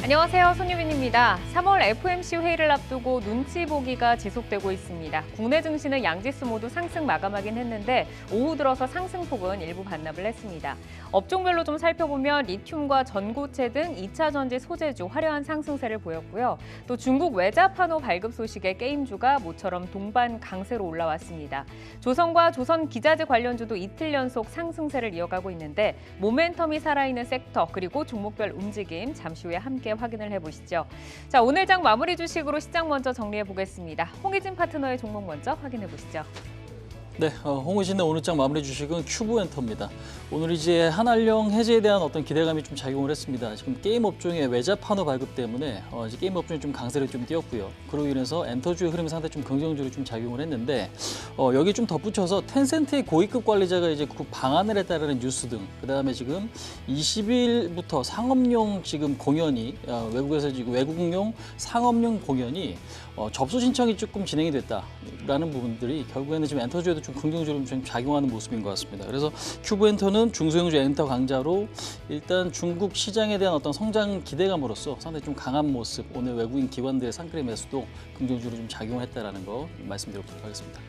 안녕하세요. 손유빈입니다. 3월 FOMC 회의를 앞두고 눈치 보기가 지속되고 있습니다. 국내 증시는 양지수 모두 상승 마감하긴 했는데 오후 들어서 상승폭은 일부 반납을 했습니다. 업종별로 좀 살펴보면 리튬과 전고체 등 2차 전지 소재주 화려한 상승세를 보였고요. 또 중국 외자 판호 발급 소식에 게임주가 모처럼 동반 강세로 올라왔습니다. 조선과 조선 기자재 관련주도 이틀 연속 상승세를 이어가고 있는데 모멘텀이 살아있는 섹터 그리고 종목별 움직임 잠시 후에 함께 확인을 해보시죠. 자, 오늘 장 마무리 주식으로 시장 먼저 정리해 보겠습니다. 홍희진 파트너의 종목 먼저 확인해 보시죠. 네, 홍의진의 오늘 장 마무리 주식은 큐브엔터입니다. 오늘 이제 한알령 해제에 대한 어떤 기대감이 좀 작용을 했습니다. 지금 게임 업종의 외자 판호 발급 때문에 이제 게임 업종이 좀 강세를 좀 띄었고요. 그로 인해서 엔터주의 흐름이 상당히 좀 긍정적으로 좀 작용을 했는데 여기 좀 덧붙여서 텐센트의 고위급 관리자가 이제 그 방안을 했다라는 뉴스 등 그다음에 지금 20일부터 상업용 지금 공연이 외국에서 지금 외국용 상업용 공연이 접수 신청이 조금 진행이 됐다라는 부분들이 결국에는 지금 엔터주에도 좀 긍정적으로 좀 작용하는 모습인 것 같습니다. 그래서 큐브엔터는 중소형주 엔터 강자로 일단 중국 시장에 대한 어떤 성장 기대감으로써 상당히 좀 강한 모습, 오늘 외국인 기관들의 상크림 매수도 긍정적으로 좀 작용했다라는 거 말씀드리도록 하겠습니다.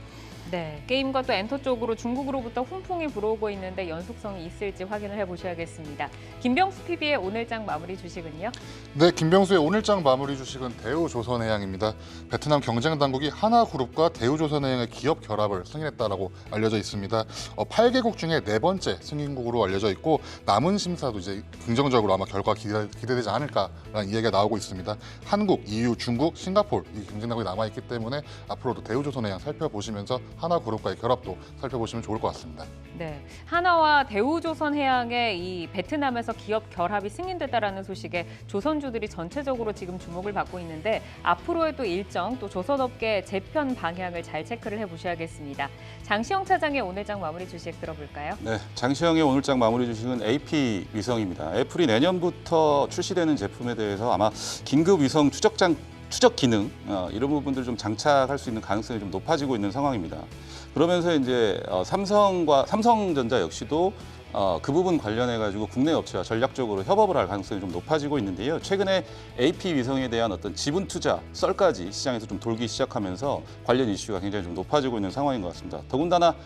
네, 게임과 또 엔터 쪽으로 중국으로부터 훈풍이 불어오고 있는데 연속성이 있을지 확인을 해보셔야겠습니다. 김병수 PB의 오늘장 마무리 주식은요? 네, 김병수의 오늘장 마무리 주식은 대우조선해양입니다. 베트남 경쟁당국이 하나그룹과 대우조선해양의 기업 결합을 승인했다라고 알려져 있습니다. 8개국 중에 4번째 승인국으로 알려져 있고 남은 심사도 이제 긍정적으로 아마 결과 기대되지 않을까라는 이야기가 나오고 있습니다. 한국, EU, 중국, 싱가포르 이 경쟁당국이 남아있기 때문에 앞으로도 대우조선해양 살펴보시면서 하나그룹과의 결합도 살펴보시면 좋을 것 같습니다. 네, 하나와 대우조선해양의 이 베트남에서 기업 결합이 승인됐다라는 소식에 조선주들이 전체적으로 지금 주목을 받고 있는데 앞으로의 또 일정 또 조선업계 재편 방향을 잘 체크를 해보셔야겠습니다. 장시영 차장의 오늘장 마무리 주식 들어볼까요? 네, 장시영의 오늘장 마무리 주식은 AP 위성입니다. 애플이 내년부터 출시되는 제품에 대해서 아마 긴급 위성 추적 기능 이런 부분들을 좀 장착할 수 있는 가능성이 좀 높아지고 있는 상황입니다. 그러면서 이제 삼성전자 역시도 그 부분 관련해 가지고 국내 업체와 전략적으로 협업을 할 가능성이 좀 높아지고 있는데요. 최근에 AP 위성에 대한 어떤 지분 투자 썰까지 시장에서 좀 돌기 시작하면서 관련 이슈가 굉장히 좀 높아지고 있는 상황인 것 같습니다. 더군다나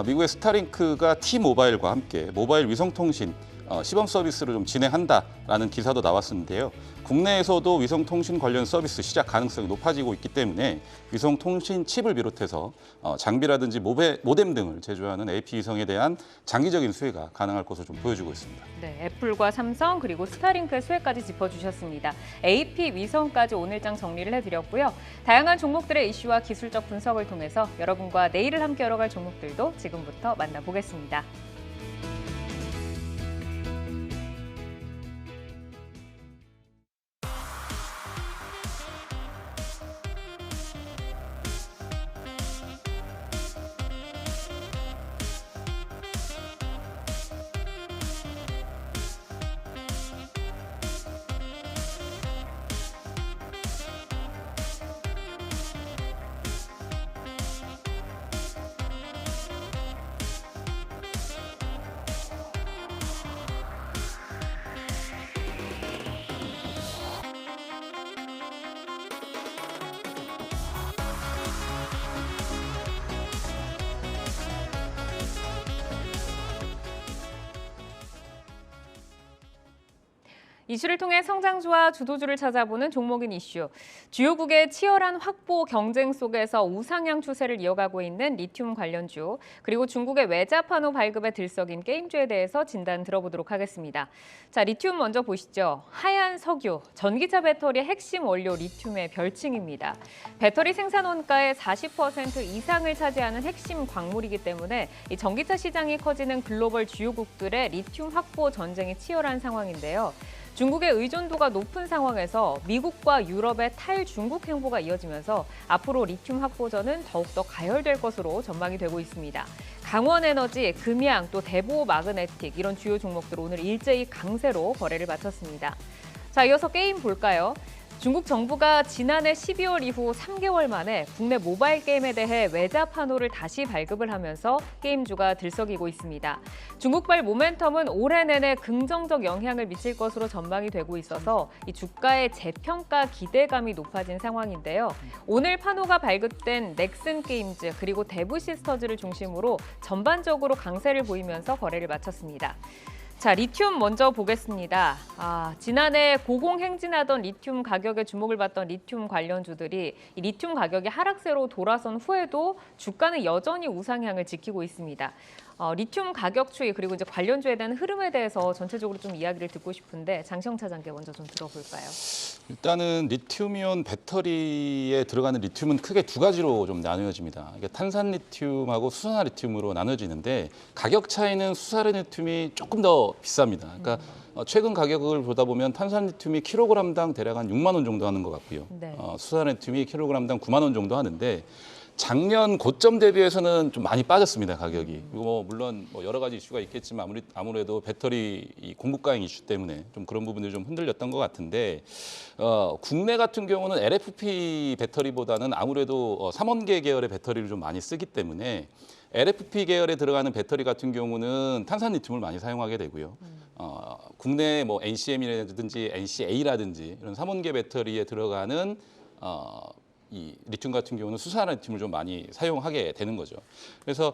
미국의 스타링크가 T-모바일과 함께 모바일 위성 통신 시범 서비스를 좀 진행한다라는 기사도 나왔었는데요. 국내에서도 위성통신 관련 서비스 시작 가능성이 높아지고 있기 때문에 위성통신 칩을 비롯해서 장비라든지 모뎀 등을 제조하는 AP위성에 대한 장기적인 수혜가 가능할 것으로 좀 보여지고 있습니다. 네, 애플과 삼성 그리고 스타링크의 수혜까지 짚어주셨습니다. AP위성까지 오늘장 정리를 해드렸고요. 다양한 종목들의 이슈와 기술적 분석을 통해서 여러분과 내일을 함께 열어갈 종목들도 지금부터 만나보겠습니다. 이슈를 통해 성장주와 주도주를 찾아보는 종목인 이슈. 주요국의 치열한 확보 경쟁 속에서 우상향 추세를 이어가고 있는 리튬 관련주, 그리고 중국의 외자 판호 발급에 들썩인 게임주에 대해서 진단 들어보도록 하겠습니다. 자, 리튬 먼저 보시죠. 하얀 석유, 전기차 배터리의 핵심 원료 리튬의 별칭입니다. 배터리 생산 원가의 40% 이상을 차지하는 핵심 광물이기 때문에 이 전기차 시장이 커지는 글로벌 주요국들의 리튬 확보 전쟁이 치열한 상황인데요. 중국의 의존도가 높은 상황에서 미국과 유럽의 탈중국 행보가 이어지면서 앞으로 리튬 확보전은 더욱더 가열될 것으로 전망이 되고 있습니다. 강원에너지, 금양, 또 대보마그네틱 이런 주요 종목들 오늘 일제히 강세로 거래를 마쳤습니다. 자, 이어서 게임 볼까요? 중국 정부가 지난해 12월 이후 3개월 만에 국내 모바일 게임에 대해 외자 판호를 다시 발급을 하면서 게임주가 들썩이고 있습니다. 중국발 모멘텀은 올해 내내 긍정적 영향을 미칠 것으로 전망이 되고 있어서 이 주가의 재평가 기대감이 높아진 상황인데요. 오늘 판호가 발급된 넥슨 게임즈 그리고 대부 시스터즈를 중심으로 전반적으로 강세를 보이면서 거래를 마쳤습니다. 자, 리튬 먼저 보겠습니다. 지난해 고공행진하던 리튬 가격에 주목을 받던 리튬 관련주들이 이 리튬 가격이 하락세로 돌아선 후에도 주가는 여전히 우상향을 지키고 있습니다. 리튬 가격 추이 그리고 이제 관련주에 대한 흐름에 대해서 전체적으로 좀 이야기를 듣고 싶은데 장시영 차장께 먼저 좀 들어볼까요? 일단은 리튬이온 배터리에 들어가는 리튬은 크게 두 가지로 좀 나누어집니다. 이게 탄산 리튬하고 수산화 리튬으로 나눠지는데 가격 차이는 수산화 리튬이 조금 더 비쌉니다. 그러니까 최근 가격을 보다 보면 탄산 리튬이 킬로그램당 대략 한 6만 원 정도 하는 것 같고요. 네. 수산화 리튬이 킬로그램당 9만 원 정도 하는데 작년 고점 대비해서는 좀 많이 빠졌습니다, 가격이. 그리고 물론 여러 가지 이슈가 있겠지만 아무래도 배터리 이 공급 과잉 이슈 때문에 좀 그런 부분들이 좀 흔들렸던 것 같은데 국내 같은 경우는 LFP 배터리보다는 아무래도 삼원계 계열의 배터리를 좀 많이 쓰기 때문에 LFP 계열에 들어가는 배터리 같은 경우는 탄산 리튬을 많이 사용하게 되고요. 국내 NCM이라든지 NCA라든지 이런 삼원계 배터리에 들어가는 이 리튬 같은 경우는 수산화 리튬을 좀 많이 사용하게 되는 거죠. 그래서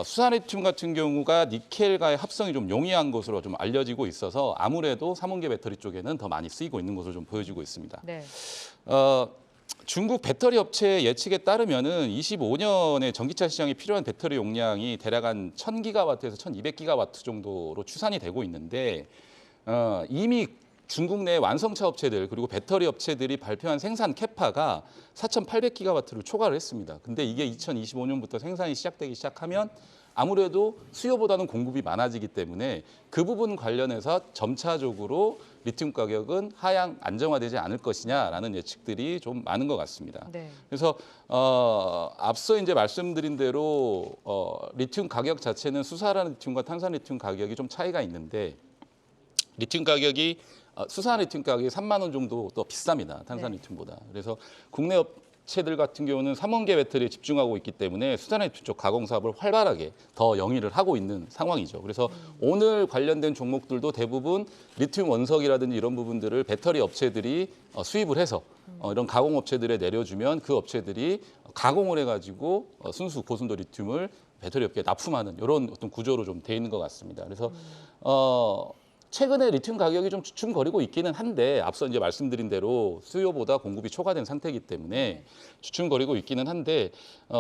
수산화 리튬 같은 경우가 니켈과의 합성이 좀 용이한 것으로 좀 알려지고 있어서 아무래도 삼원계 배터리 쪽에는 더 많이 쓰이고 있는 것으로 좀 보여지고 있습니다. 네. 중국 배터리 업체 예측에 따르면은 25년에 전기차 시장에 필요한 배터리 용량이 대략 한 1000기가와트에서 1200기가와트 정도로 추산이 되고 있는데 이미 중국 내 완성차 업체들 그리고 배터리 업체들이 발표한 생산 캐파가 4,800기가와트를 초과를 했습니다. 근데 이게 2025년부터 생산이 시작되기 시작하면 아무래도 수요보다는 공급이 많아지기 때문에 그 부분 관련해서 점차적으로 리튬 가격은 하향 안정화되지 않을 것이냐라는 예측들이 좀 많은 것 같습니다. 네. 그래서 앞서 이제 말씀드린 대로 리튬 가격 자체는 수산화 리튬과 탄산 리튬 가격이 좀 차이가 있는데 리튬 가격이 수산화 리튬 가격이 3만 원 정도 더 비쌉니다. 탄산 리튬보다. 그래서 국내 업체들 같은 경우는 삼원계 배터리에 집중하고 있기 때문에 수산화 리튬 쪽 가공 사업을 활발하게 더 영위를 하고 있는 상황이죠. 그래서 오늘 관련된 종목들도 대부분 리튬 원석이라든지 이런 부분들을 배터리 업체들이 수입을 해서 이런 가공 업체들에 내려주면 그 업체들이 가공을 해가지고 순수 고순도 리튬을 배터리 업계에 납품하는 이런 어떤 구조로 좀 돼 있는 것 같습니다. 그래서 최근에 리튬 가격이 좀 주춤거리고 있기는 한데 앞서 이제 말씀드린 대로 수요보다 공급이 초과된 상태이기 때문에 주춤거리고 있기는 한데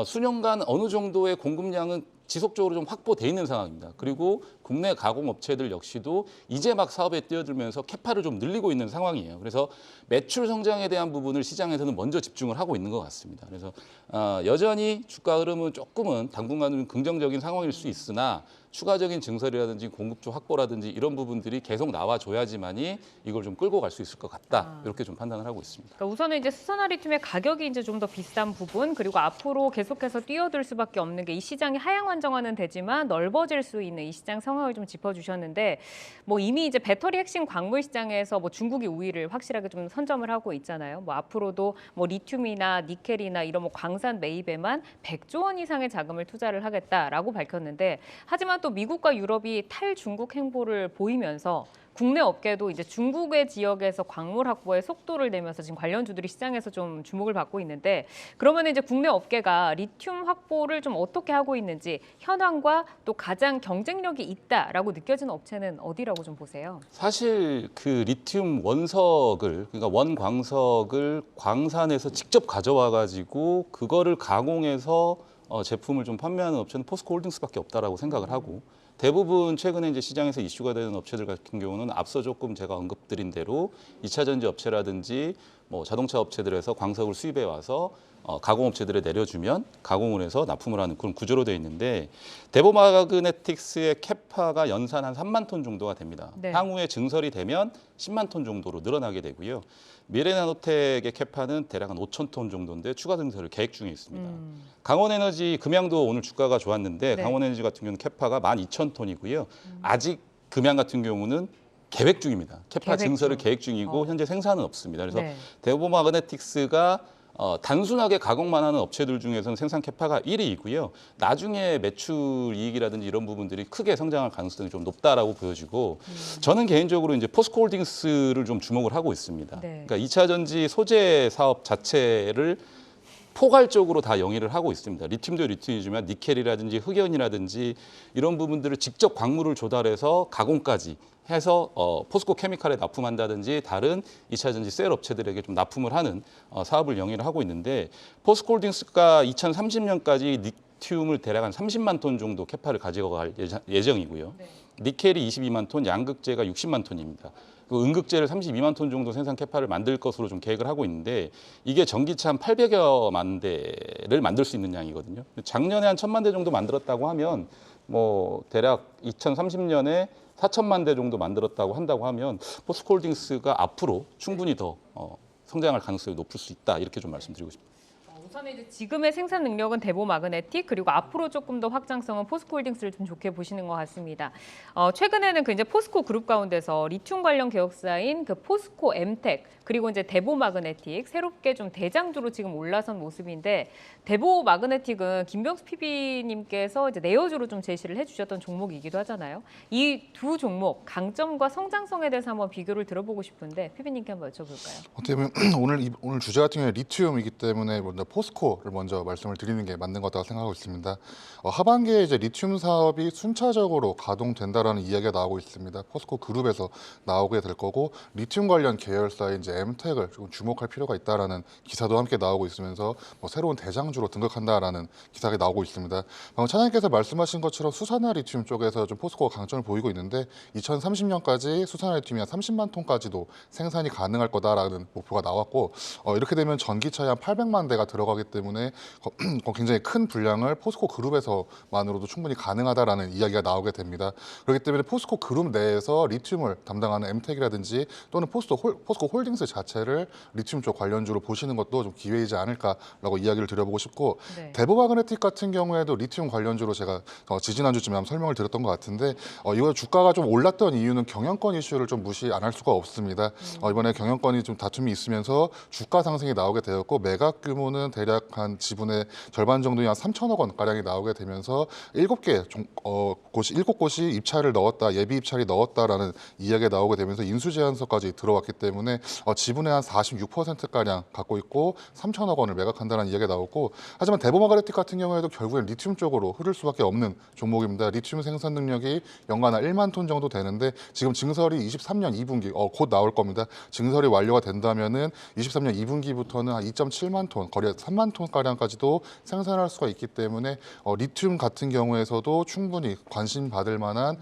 수년간 어느 정도의 공급량은 지속적으로 좀 확보돼 있는 상황입니다. 그리고 국내 가공업체들 역시도 이제 막 사업에 뛰어들면서 캐파를 좀 늘리고 있는 상황이에요. 그래서 매출 성장에 대한 부분을 시장에서는 먼저 집중을 하고 있는 것 같습니다. 그래서 여전히 주가 흐름은 조금은 당분간은 긍정적인 상황일 수 있으나 추가적인 증설이라든지 공급주 확보라든지 이런 부분들이 계속 나와줘야지만이 이걸 좀 끌고 갈 수 있을 것 같다. 이렇게 좀 판단을 하고 있습니다. 그러니까 우선은 이제 수산화 리튬의 가격이 이제 좀 더 비싼 부분 그리고 앞으로 계속해서 뛰어들 수밖에 없는 게 이 시장이 하향 안정화는 되지만 넓어질 수 있는 이 시장 상황을 좀 짚어주셨는데 이미 이제 배터리 핵심 광물 시장에서 중국이 우위를 확실하게 좀 선점을 하고 있잖아요. 앞으로도 리튬이나 니켈이나 이런 광산 매입에만 100조 원 이상의 자금을 투자를 하겠다라고 밝혔는데 하지만 또 미국과 유럽이 탈중국 행보를 보이면서 국내 업계도 이제 중국의 지역에서 광물 확보에 속도를 내면서 지금 관련주들이 시장에서 좀 주목을 받고 있는데 그러면 이제 국내 업계가 리튬 확보를 좀 어떻게 하고 있는지 현황과 또 가장 경쟁력이 있다라고 느껴지는 업체는 어디라고 좀 보세요? 사실 그 리튬 원석을 그러니까 원광석을 광산에서 직접 가져와 가지고 그거를 가공해서 제품을 좀 판매하는 업체는 포스코 홀딩스밖에 없다라고 생각을 하고 대부분 최근에 이제 시장에서 이슈가 되는 업체들 같은 경우는 앞서 조금 제가 언급드린 대로 2차 전지 업체라든지 자동차 업체들에서 광석을 수입해 와서 가공업체들에 내려주면 가공을 해서 납품을 하는 그런 구조로 되어 있는데 데보마그네틱스의 캐파가 연산 한 3만 톤 정도가 됩니다. 네. 향후에 증설이 되면 10만 톤 정도로 늘어나게 되고요. 미래나노텍의 캐파는 대략 한 5천 톤 정도인데 추가 증설을 계획 중에 있습니다. 강원에너지 금양도 오늘 주가가 좋았는데 네. 강원에너지 같은 경우는 캐파가 12,000톤이고요. 아직 금양 같은 경우는 계획 중입니다. 캐파 계획 증설을 중. 계획 중이고 현재 생산은 없습니다. 그래서 네. 대보 마그네틱스가 단순하게 가공만 하는 업체들 중에서는 생산 캐파가 1위이고요. 나중에 매출 이익이라든지 이런 부분들이 크게 성장할 가능성이 좀 높다라고 보여지고 저는 개인적으로 이제 포스코 홀딩스를 좀 주목을 하고 있습니다. 네. 그러니까 2차 전지 소재 사업 자체를 포괄적으로 다 영위를 하고 있습니다. 리튬도 리튬이지만 니켈이라든지 흑연이라든지 이런 부분들을 직접 광물을 조달해서 가공까지 해서 포스코 케미칼에 납품한다든지 다른 2차 전지 셀 업체들에게 좀 납품을 하는 사업을 영위를 하고 있는데 포스코 홀딩스가 2030년까지 리튬을 대략 한 30만 톤 정도 캐파를 가지고 갈 예정이고요. 네. 니켈이 22만 톤, 양극재가 60만 톤입니다. 그 음극재를 32만 톤 정도 생산 캐파를 만들 것으로 좀 계획을 하고 있는데 이게 전기차 한 800여만 대를 만들 수 있는 양이거든요. 작년에 한 1000만 대 정도 만들었다고 하면 뭐 대략 2030년에 4천만 대 정도 만들었다고 한다고 하면 포스코홀딩스가 앞으로 충분히 더 성장할 가능성이 높을 수 있다 이렇게 좀 말씀드리고 싶습니다. 우선은 이제 지금의 생산 능력은 대보 마그네틱 그리고 앞으로 조금 더 확장성은 포스코홀딩스를 좀 좋게 보시는 것 같습니다. 최근에는 그 이제 포스코 그룹 가운데서 리튬 관련 계열사인 그 포스코 엠텍 그리고 이제 대보 마그네틱 새롭게 좀 대장주로 지금 올라선 모습인데 대보 마그네틱은 김병수 PB님께서 이제 내어주로 좀 제시를 해주셨던 종목이기도 하잖아요. 이 두 종목 강점과 성장성에 대해서 한번 비교를 들어보고 싶은데 PB님께 한번 여쭤볼까요? 어떻게 보면 오늘 주제 같은 경우에 리튬이기 때문에 먼저 포스코를 먼저 말씀을 드리는 게 맞는 것 같다고 생각하고 있습니다. 하반기에 이제 리튬 사업이 순차적으로 가동된다라는 이야기가 나오고 있습니다. 포스코 그룹에서 나오게 될 거고 리튬 관련 계열사의 이제 엠텍을 조금 주목할 필요가 있다라는 기사도 함께 나오고 있으면서 뭐 새로운 대장주로 등극한다라는 기사가 나오고 있습니다. 방금 차장님께서 말씀하신 것처럼 수산화 리튬 쪽에서 좀 포스코가 강점을 보이고 있는데 2030년까지 수산화 리튬이 한 30만 톤까지도 생산이 가능할 거다라는 목표가 나왔고 이렇게 되면 전기차에 한 800만 대가 들어가기 때문에 굉장히 큰 분량을 포스코 그룹에서만으로도 충분히 가능하다라는 이야기가 나오게 됩니다. 그렇기 때문에 포스코 그룹 내에서 리튬을 담당하는 엠텍이라든지 또는 포스코 홀딩스 자체를 리튬 쪽 관련주로 보시는 것도 좀 기회이지 않을까라고 이야기를 드려보고 싶고 네. 대보 마그네틱 같은 경우에도 리튬 관련주로 제가 지지난주쯤에 한번 설명을 드렸던 것 같은데 이거 주가가 좀 올랐던 이유는 경영권 이슈를 좀 무시 안 할 수가 없습니다. 이번에 경영권이 좀 다툼이 있으면서 주가 상승이 나오게 되었고 매각 규모는 대략 한 지분의 절반 정도인 한 3천억 원 가량이 나오게 되면서 7곳이 입찰을 넣었다, 예비 입찰이 넣었다라는 이야기가 나오게 되면서 인수 제한서까지 들어왔기 때문에 지분의 한 46% 가량 갖고 있고 3천억 원을 매각한다는 이야기가 나오고 하지만 대보 마그네틱 같은 경우에도 결국엔 리튬 쪽으로 흐를 수밖에 없는 종목입니다. 리튬 생산 능력이 연간 한 1만 톤 정도 되는데 지금 증설이 23년 2분기 곧 나올 겁니다. 증설이 완료가 된다면은 23년 2분기부터는 한 2.7만 톤, 거의 3만 톤 가량까지도 생산할 수가 있기 때문에 리튬 같은 경우에서도 충분히 관심 받을 만한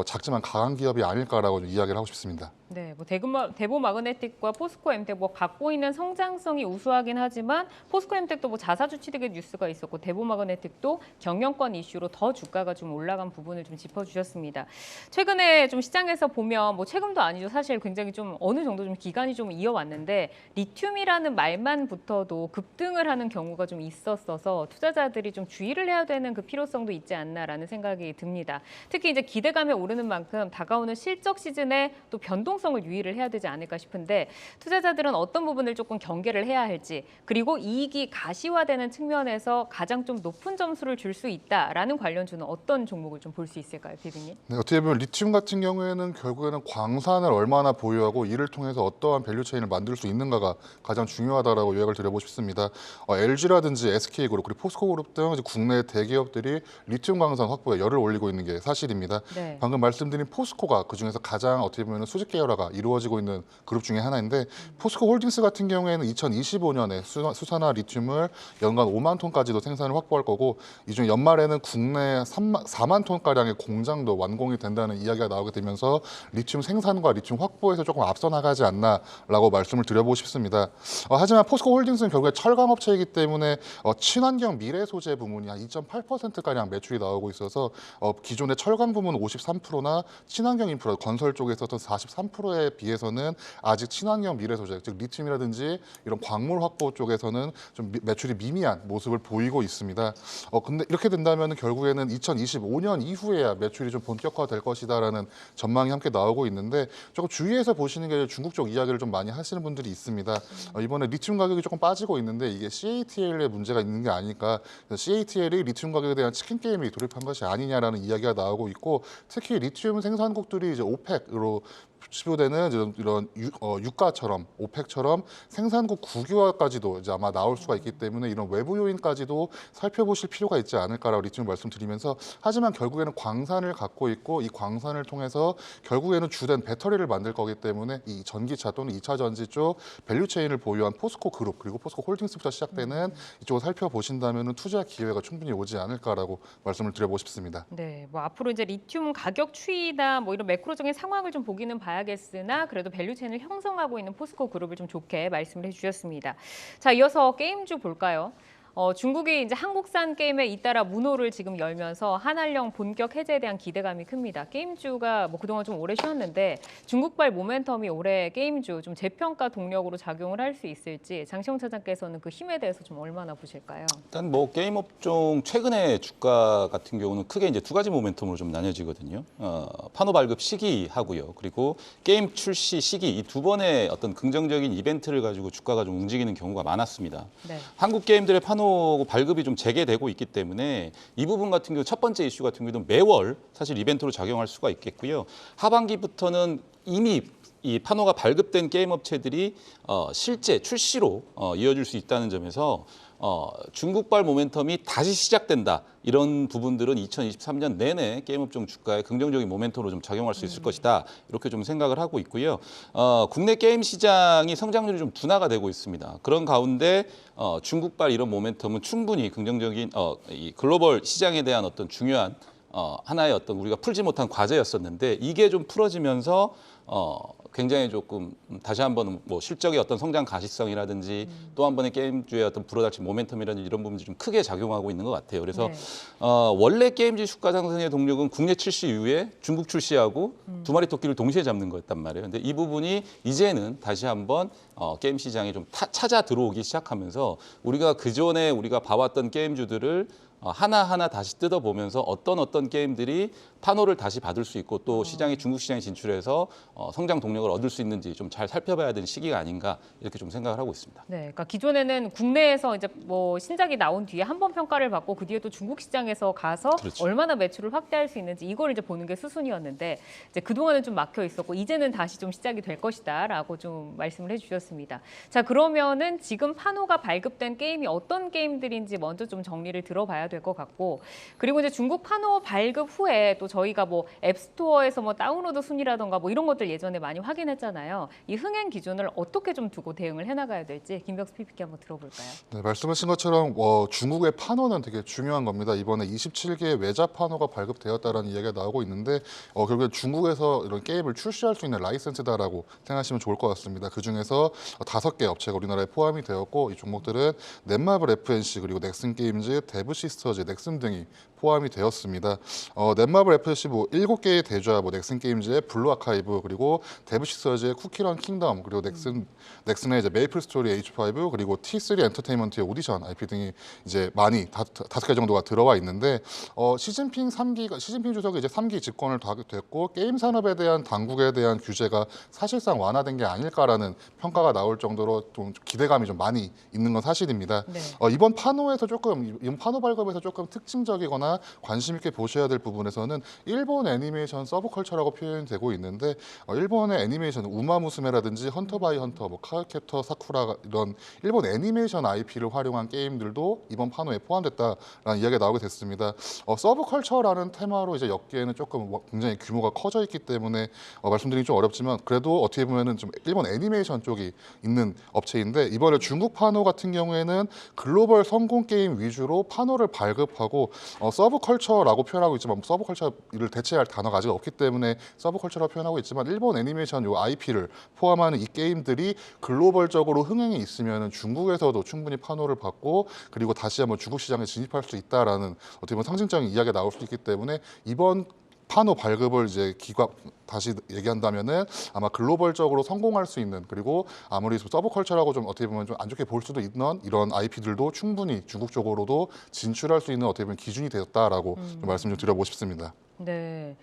작지만 강한 기업이 아닐까라고 좀 이야기를 하고 싶습니다. 네, 뭐 대보 마그네틱과 포스코 엠텍 뭐 갖고 있는 성장성이 우수하긴 하지만 포스코 엠텍도 뭐 자사주 취득의 뉴스가 있었고 대보 마그네틱도 경영권 이슈로 더 주가가 좀 올라간 부분을 좀 짚어주셨습니다. 최근에 좀 시장에서 보면 뭐 최근도 아니죠. 사실 굉장히 좀 어느 정도 좀 기간이 좀 이어왔는데 리튬이라는 말만 붙어도 급등을 하는 경우가 좀 있었어서 투자자들이 좀 주의를 해야 되는 그 필요성도 있지 않나라는 생각이 듭니다. 특히 이제 기대감에 오르는 만큼 다가오는 실적 시즌에 또 변동성을 유의를 해야 되지 않을까 싶은데 투자자들은 어떤 부분을 조금 경계를 해야 할지 그리고 이익이 가시화되는 측면에서 가장 좀 높은 점수를 줄 수 있다라는 관련주는 어떤 종목을 좀 볼 수 있을까요, 비비님? 네, 어떻게 보면 리튬 같은 경우에는 결국에는 광산을 얼마나 보유하고 이를 통해서 어떠한 밸류체인을 만들 수 있는가가 가장 중요하다라고 요약을 드려보고 싶습니다. LG라든지 SK그룹 그리고 포스코그룹 등 국내 대기업들이 리튬 광산 확보에 열을 올리고 있는 게 사실입니다. 네. 방금 말씀드린 포스코가 그중에서 가장 어떻게 보면 수직 계열화가 이루어지고 있는 그룹 중에 하나인데 포스코 홀딩스 같은 경우에는 2025년에 수산화 리튬을 연간 5만 톤까지도 생산을 확보할 거고 이 중 연말에는 국내 4만 톤가량의 공장도 완공이 된다는 이야기가 나오게 되면서 리튬 생산과 리튬 확보에서 조금 앞서 나가지 않나라고 말씀을 드려보고 싶습니다. 하지만 포스코 홀딩스는 결국에 철강업체이기 때문에 친환경 미래 소재 부문이 한 2.8%가량 매출이 나오고 있어서 기존의 철강 부문 53%나 친환경 인프라 건설 쪽에 있었던 43% 30%에 비해서는 아직 친환경 미래 소재, 즉 리튬이라든지 이런 광물 확보 쪽에서는 좀 매출이 미미한 모습을 보이고 있습니다. 근데 이렇게 된다면 결국에는 2025년 이후에야 매출이 좀 본격화될 것이다라는 전망이 함께 나오고 있는데 조금 주의해서 보시는 게 중국 쪽 이야기를 좀 많이 하시는 분들이 있습니다. 이번에 리튬 가격이 조금 빠지고 있는데 이게 CATL에 문제가 있는 게 아닐까. CATL이 리튬 가격에 대한 치킨 게임에 돌입한 것이 아니냐라는 이야기가 나오고 있고 특히 리튬 생산국들이 이제 오펙으로 치부되는 이런 유가처럼 오펙처럼 생산국 국유화까지도 이제 아마 나올 수가 있기 때문에 이런 외부 요인까지도 살펴보실 필요가 있지 않을까라고 리튬을 말씀드리면서 하지만 결국에는 광산을 갖고 있고 이 광산을 통해서 결국에는 주된 배터리를 만들 거기 때문에 이 전기차 또는 2차 전지 쪽 밸류체인을 보유한 포스코 그룹 그리고 포스코 홀딩스부터 시작되는 이쪽을 살펴보신다면 투자 기회가 충분히 오지 않을까라고 말씀을 드려보고 싶습니다. 네, 뭐 앞으로 이제 리튬 가격 추이나 뭐 이런 매크로적인 상황을 좀 보기는 봐야겠으나 그래도 밸류체인을 형성하고 있는 포스코 그룹을 좀 좋게 말씀을 해주셨습니다. 자, 이어서 게임주 볼까요? 중국이 이제 한국산 게임에 잇따라 문호를 지금 열면서 한알령 본격 해제에 대한 기대감이 큽니다. 게임주가 뭐 그동안 좀 오래 쉬었는데 중국발 모멘텀이 올해 게임주 좀 재평가 동력으로 작용을 할 수 있을지 장시영 차장께서는 그 힘에 대해서 좀 얼마나 보실까요? 일단 뭐 게임 업종 최근에 주가 같은 경우는 크게 이제 두 가지 모멘텀으로 좀 나뉘어지거든요. 판호 발급 시기하고요. 그리고 게임 출시 시기 이 두 번의 어떤 긍정적인 이벤트를 가지고 주가가 좀 움직이는 경우가 많았습니다. 네. 한국 게임들의 판호 발급이 좀 재개되고 있기 때문에 이 부분 같은 경우 첫 번째 이슈 같은 경우는 매월 사실 이벤트로 작용할 수가 있겠고요. 하반기부터는 이미 이 판호가 발급된 게임 업체들이 실제 출시로 이어질 수 있다는 점에서 중국발 모멘텀이 다시 시작된다. 이런 부분들은 2023년 내내 게임 업종 주가에 긍정적인 모멘텀으로 좀 작용할 수 있을 것이다. 이렇게 좀 생각을 하고 있고요. 국내 게임 시장이 성장률이 좀 둔화가 되고 있습니다. 그런 가운데 중국발 이런 모멘텀은 충분히 긍정적인 이 글로벌 시장에 대한 어떤 중요한 하나의 어떤 우리가 풀지 못한 과제였었는데 이게 좀 풀어지면서 굉장히 조금 다시 한번 뭐 실적의 어떤 성장 가시성이라든지 또 한 번의 게임주의 어떤 불어닥친 모멘텀이라든지 이런 부분들이 좀 크게 작용하고 있는 것 같아요. 그래서 네. 원래 게임주 주가 상승의 동력은 국내 출시 이후에 중국 출시하고 두 마리 토끼를 동시에 잡는 거였단 말이에요. 근데 이 부분이 이제는 다시 한번 게임 시장에 좀 찾아 들어오기 시작하면서 우리가 그전에 우리가 봐왔던 게임주들을 하나하나 다시 뜯어보면서 어떤 게임들이 판호를 다시 받을 수 있고 또 시장이 중국 시장에 진출해서 성장 동력을 얻을 수 있는지 좀 잘 살펴봐야 되는 시기가 아닌가 이렇게 좀 생각을 하고 있습니다. 네, 그러니까 기존에는 국내에서 이제 뭐 신작이 나온 뒤에 한 번 평가를 받고 그 뒤에 또 중국 시장에서 가서 그렇죠. 얼마나 매출을 확대할 수 있는지 이걸 이제 보는 게 수순이었는데 이제 그동안은 좀 막혀 있었고 이제는 다시 좀 시작이 될 것이다라고 좀 말씀을 해주셨습니다. 자, 그러면은 지금 판호가 발급된 게임이 어떤 게임들인지 먼저 좀 정리를 들어봐야 될 것 같고 그리고 이제 중국 판호 발급 후에 또 저희가 뭐 앱스토어에서 뭐 다운로드 순위라던가 뭐 이런 것들 예전에 많이 확인했잖아요. 이 흥행 기준을 어떻게 좀 두고 대응을 해나가야 될지 김병수 PPK 한번 들어볼까요? 네, 말씀하신 것처럼 중국의 판호는 되게 중요한 겁니다. 이번에 27개의 외자 판호가 발급되었다라는 이야기가 나오고 있는데 결국에 중국에서 이런 게임을 출시할 수 있는 라이센스다라고 생각하시면 좋을 것 같습니다. 그중에서 5개 업체가 우리나라에 포함이 되었고 이 종목들은 넷마블 FNC 그리고 넥슨 게임즈, 데브 시스터즈, 넥슨 등이 포함이 되었습니다. 넷마블 FNC 뭐 7개의 대좌, 뭐 넥슨 게임즈의 블루 아카이브 그리고 데브 시스터즈의 쿠키런 킹덤 그리고 넥슨의 이제 메이플 스토리 H5 그리고 T3 엔터테인먼트의 오디션 IP 등이 이제 많이 5개 정도가 들어와 있는데 시진핑 주석이 이제 3기 집권을 됐고 게임 산업에 대한 당국에 대한 규제가 사실상 완화된 게 아닐까라는 평가가 나올 정도로 좀 기대감이 좀 많이 있는 건 사실입니다. 네. 이번 판호 발급에서 조금 특징적이거나 관심 있게 보셔야 될 부분에서는 일본 애니메이션 서브컬처라고 표현되고 있는데 일본의 애니메이션 우마무스메라든지 헌터 바이 헌터, 뭐 카드캡터 사쿠라 이런 일본 애니메이션 IP를 활용한 게임들도 이번 판호에 포함됐다라는 이야기가 나오게 됐습니다. 서브컬처라는 테마로 이제 엮기에는 조금 굉장히 규모가 커져 있기 때문에 말씀드리기 좀 어렵지만 그래도 어떻게 보면은 좀 일본 애니메이션 쪽이 있는 업체인데 이번에 중국 판호 같은 경우에는 글로벌 성공 게임 위주로 판호를 발급하고 서브컬처라고 표현하고 있지만 서브컬처를 대체할 단어가 아직 없기 때문에 서브컬처라고 표현하고 있지만 일본 애니메이션 요 IP를 포함하는 이 게임들이 글로벌적으로 흥행이 있으면 중국에서도 충분히 판호를 받고 그리고 다시 한번 중국 시장에 진입할 수 있다라는 어떻게 보면 상징적인 이야기가 나올 수 있기 때문에 이번 파노 발급을 이제 다시 얘기한다면은 아마 글로벌적으로 성공할 수 있는, 그리고 아무리 서브컬처라고 좀 어떻게 보면 좀 안 좋게 볼 수도 있는 이런 IP들도 충분히 중국 쪽으로도 진출할 수 있는 어떻게 보면 기준이 되었다라고 좀 말씀 좀 드려보고 싶습니다. 네.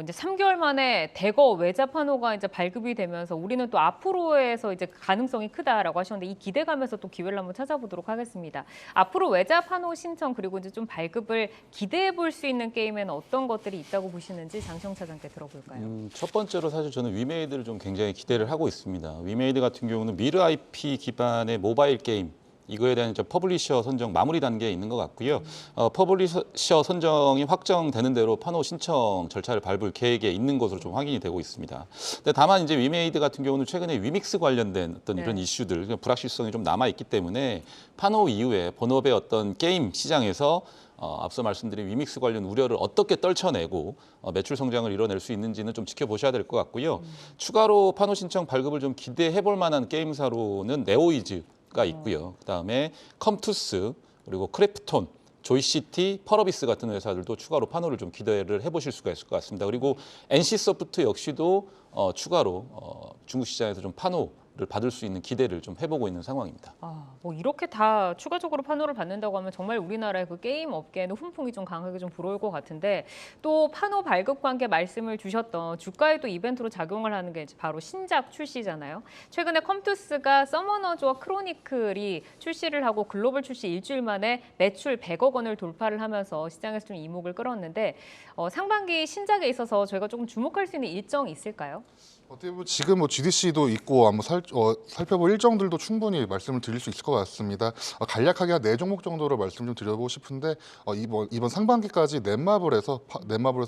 이제 3개월 만에 대거 외자 판호가 이제 발급이 되면서 우리는 또 앞으로에서 이제 가능성이 크다라고 하셨는데 이 기대감에서 또 기회를 한번 찾아보도록 하겠습니다. 앞으로 외자 판호 신청 그리고 이제 좀 발급을 기대해 볼 수 있는 게임에는 어떤 것들이 있다고 보시는지 장시영 차장께 들어볼까요? 첫 번째로 사실 저는 위메이드를 좀 굉장히 기대를 하고 있습니다. 위메이드 같은 경우는 미르 IP 기반의 모바일 게임, 이거에 대한 이제 퍼블리셔 선정 마무리 단계에 있는 것 같고요. 퍼블리셔 선정이 확정되는 대로 판호 신청 절차를 밟을 계획에 있는 것으로 좀 확인이 되고 있습니다. 근데 다만 이제 위메이드 같은 경우는 최근에 위믹스 관련된 어떤 이런 이슈들, 불확실성이 좀 남아 있기 때문에 판호 이후에 본업의 어떤 게임 시장에서 앞서 말씀드린 위믹스 관련 우려를 어떻게 떨쳐내고 매출 성장을 이뤄낼 수 있는지는 좀 지켜보셔야 될 것 같고요. 추가로 판호 신청 발급을 좀 기대해 볼 만한 게임사로는 네오이즈가 있고요. 그다음에 컴투스, 그리고 크래프톤, 조이시티, 펄어비스 같은 회사들도 추가로 판호를 좀 기대를 해보실 수가 있을 것 같습니다. 그리고 NC소프트 역시도 추가로 중국 시장에서 좀 판호를 받을 수 있는 기대를 좀 해보고 있는 상황입니다. 뭐 이렇게 다 추가적으로 판호를 받는다고 하면 정말 우리나라의 그 게임 업계에는 훈풍이 좀 강하게 좀 불어올 것 같은데 또 판호 발급과 함께 말씀을 주셨던 주가에도 이벤트로 작용을 하는 게 이제 바로 신작 출시잖아요. 최근에 컴투스가 서머너즈와 크로니클이 출시를 하고 글로벌 출시 일주일 만에 매출 100억 원을 돌파를 하면서 시장에서 좀 이목을 끌었는데 상반기 신작에 있어서 저희가 조금 주목할 수 있는 일정이 있을까요? 어떻게 보면 지금 뭐 GDC도 있고 한번 살펴볼 일정들도 충분히 말씀을 드릴 수 있을 것 같습니다. 간략하게 한 4종목 정도로 말씀 좀 드려보고 싶은데 이번 상반기까지 넷마블에서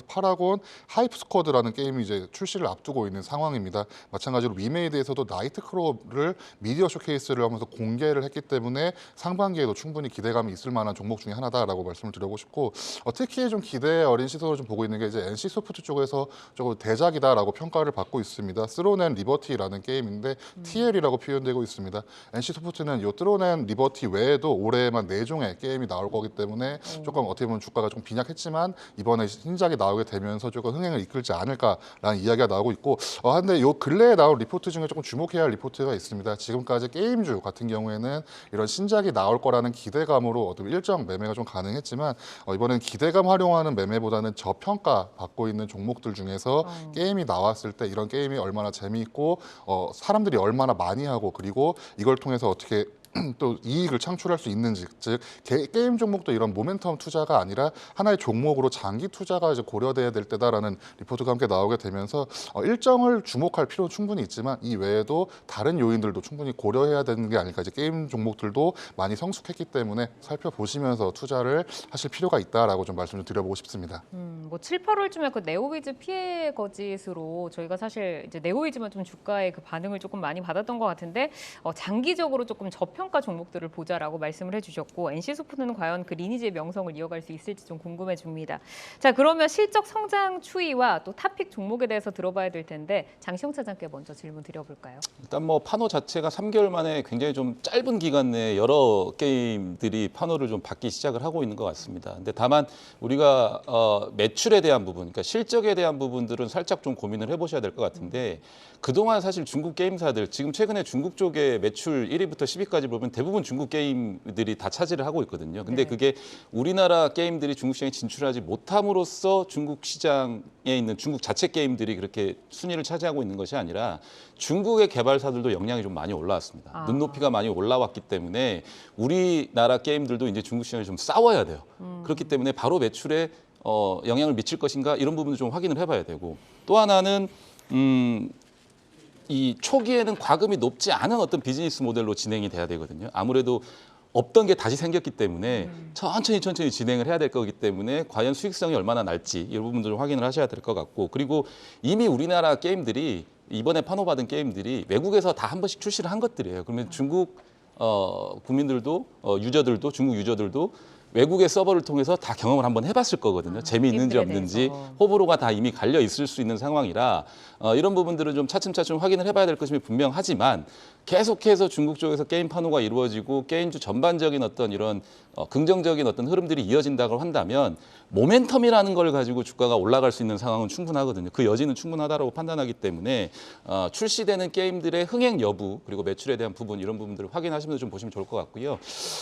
파라곤 하이프 스쿼드라는 게임이 이제 출시를 앞두고 있는 상황입니다. 마찬가지로 위메이드에서도 나이트크롭을 미디어 쇼케이스를 하면서 공개를 했기 때문에 상반기에도 충분히 기대감이 있을 만한 종목 중에 하나다라고 말씀을 드리고 싶고 특히 좀 기대에 어린 시선으로 좀 보고 있는 게 이제 NC소프트 쪽에서 조금 대작이다라고 평가를 받고 있습니다. 스로넨 리버티라는 게임인데 TL이라고 표현되고 있습니다. NC소프트는 이 스로넨 리버티 외에도 올해만 4종의 게임이 나올 거기 때문에 조금 어떻게 보면 주가가 좀 빈약했지만 이번에 신작이 나오게 되면서 조금 흥행을 이끌지 않을까라는 이야기가 나오고 있고 근데 요 근래에 나온 리포트 중에 조금 주목해야 할 리포트가 있습니다. 지금까지 게임주 같은 경우에는 이런 신작이 나올 거라는 기대감으로 어떤 일정 매매가 좀 가능했지만 이번엔 기대감 활용하는 매매보다는 저평가 받고 있는 종목들 중에서 게임이 나왔을 때 이런 게임이 얼마나 재미있고 사람들이 얼마나 많이 하고 그리고 이걸 통해서 어떻게 또 이익을 창출할 수 있는지, 즉 게임 종목도 이런 모멘텀 투자가 아니라 하나의 종목으로 장기 투자가 이제 고려돼야 될 때다라는 리포트가 함께 나오게 되면서 일정을 주목할 필요는 충분히 있지만 이 외에도 다른 요인들도 충분히 고려해야 되는 게 아닐까. 이제 게임 종목들도 많이 성숙했기 때문에 살펴보시면서 투자를 하실 필요가 있다라고 좀 말씀 좀 드려보고 싶습니다. 뭐 7, 8월쯤에 그 네오위즈 피해 거짓으로 저희가 사실 이제 네오위즈만 좀 주가의 그 반응을 조금 많이 받았던 것 같은데 장기적으로 조금 저평가 종목들을 보자라고 말씀을 해주셨고 NC소프트는 과연 그 리니지의 명성을 이어갈 수 있을지 좀 궁금해집니다. 자, 그러면 실적 성장 추이와 또 탑픽 종목에 대해서 들어봐야 될 텐데 장시영 차장께 먼저 질문 드려볼까요? 일단 뭐 판호 자체가 3개월 만에 굉장히 좀 짧은 기간 내에 여러 게임들이 판호를 좀 받기 시작을 하고 있는 것 같습니다. 근데 다만 우리가 매출에 대한 부분, 그러니까 실적에 대한 부분들은 살짝 좀 고민을 해보셔야 될 것 같은데 그동안 사실 중국 게임사들 지금 최근에 중국 쪽에 매출 1위부터 10위까지 보면 대부분 중국 게임들이 다 차지를 하고 있거든요. 근데 그게 우리나라 게임들이 중국 시장에 진출하지 못함으로써 중국 시장에 있는 중국 자체 게임들이 그렇게 순위를 차지하고 있는 것이 아니라 중국의 개발사들도 역량이 좀 많이 올라왔습니다. 눈높이가 많이 올라왔기 때문에 우리나라 게임들도 이제 중국 시장에 좀 싸워야 돼요. 그렇기 때문에 바로 매출에 영향을 미칠 것인가 이런 부분도 좀 확인을 해봐야 되고 또 하나는 이 초기에는 과금이 높지 않은 어떤 비즈니스 모델로 진행이 돼야 되거든요. 아무래도 없던 게 다시 생겼기 때문에 천천히 진행을 해야 될 거기 때문에 과연 수익성이 얼마나 날지 이 부분들을 확인을 하셔야 될 것 같고 그리고 이미 우리나라 게임들이 이번에 판호받은 게임들이 외국에서 다 한 번씩 출시를 한 것들이에요. 그러면 중국 국민들도 유저들도 중국 유저들도 외국의 서버를 통해서 다 경험을 한번 해봤을 거거든요. 재미있는지 게임들에 없는지 대해서. 호불호가 다 이미 갈려 있을 수 있는 상황이라 이런 부분들은 좀 차츰차츰 확인을 해봐야 될 것임이 분명하지만 계속해서 중국 쪽에서 게임 판호가 이루어지고 게임주 전반적인 어떤 이런 긍정적인 어떤 흐름들이 이어진다고 한다면 모멘텀이라는 걸 가지고 주가가 올라갈 수 있는 상황은 충분하거든요. 그 여지는 충분하다고 판단하기 때문에 출시되는 게임들의 흥행 여부 그리고 매출에 대한 부분 이런 부분들을 확인하시면서 좀 보시면 좋을 것 같고요.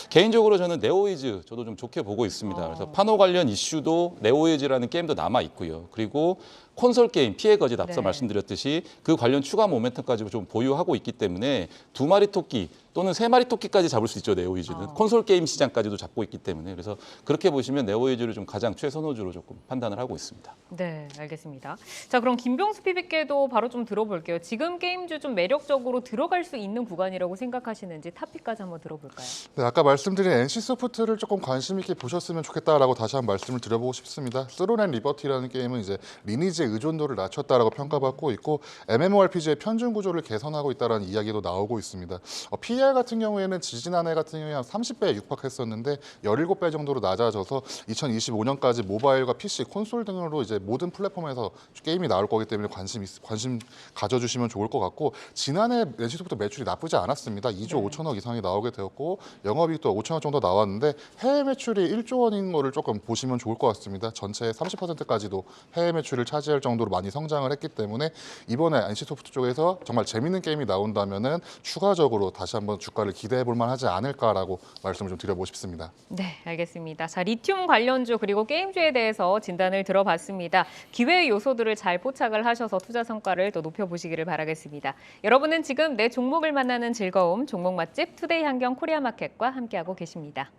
개인적으로 저는 네오이즈 저도 좀 좋게 보고 있습니다. 그래서 판호 관련 이슈도 네오이즈라는 게임도 남아 있고요. 그리고 콘솔 게임 피해 거짓 앞서 네. 말씀드렸듯이 그 관련 추가 모멘텀까지 좀 보유하고 있기 때문에 두 마리 토끼 또는 세 마리 토끼까지 잡을 수 있죠. 네오이즈는 콘솔 게임 시장까지도 잡고 있기 때문에 그래서 그렇게 보시면 네오이즈를 좀 가장 최선호주로 조금 판단을 하고 있습니다. 네, 알겠습니다. 자, 그럼 김병수 PB께도 바로 좀 들어볼게요. 지금 게임주 좀 매력적으로 들어갈 수 있는 구간이라고 생각하시는지 탑픽까지 한번 들어볼까요? 네, 아까 말씀드린 NC소프트를 조금 관심 있게 보셨으면 좋겠다라고 다시 한번 말씀을 드려보고 싶습니다. 스론 앤 리버티라는 게임은 이제 리니지의 의존도를 낮췄다라고 평가받고 있고 MMORPG의 편중 구조를 개선하고 있다라는 이야기도 나오고 있습니다. PER 같은 경우에는 지지난해 같은 경우에 한 30배에 육박했었는데 17배 정도로 낮아져서 2025년까지 모바일과 PC, 콘솔 등으로 이제 모든 플랫폼에서 게임이 나올 거기 때문에 관심 가져주시면 좋을 것 같고 지난해 NC소프트 매출이 나쁘지 않았습니다. 2조 5천억 이상이 나오게 되었고 영업이익도 5천억 정도 나왔는데 해외 매출이 1조 원인 거를 조금 보시면 좋을 것 같습니다. 전체의 30%까지도 해외 매출을 차지할 정도로 많이 성장을 했기 때문에 이번에 NC소프트 쪽에서 정말 재밌는 게임이 나온다면은 추가적으로 다시 한번 주가를 기대해 볼 만하지 않을까라고 말씀을 좀 드려보고 싶습니다. 네, 알겠습니다. 자, 리튬 관련주 그리고 게임주에 대해서 진단을 들어봤습니다. 기회의 요소들을 잘 포착을 하셔서 투자 성과를 또 높여보시기를 바라겠습니다. 여러분은 지금 내 종목을 만나는 즐거움, 종목 맛집 투데이 한경 코리아마켓과 함께하고 계십니다.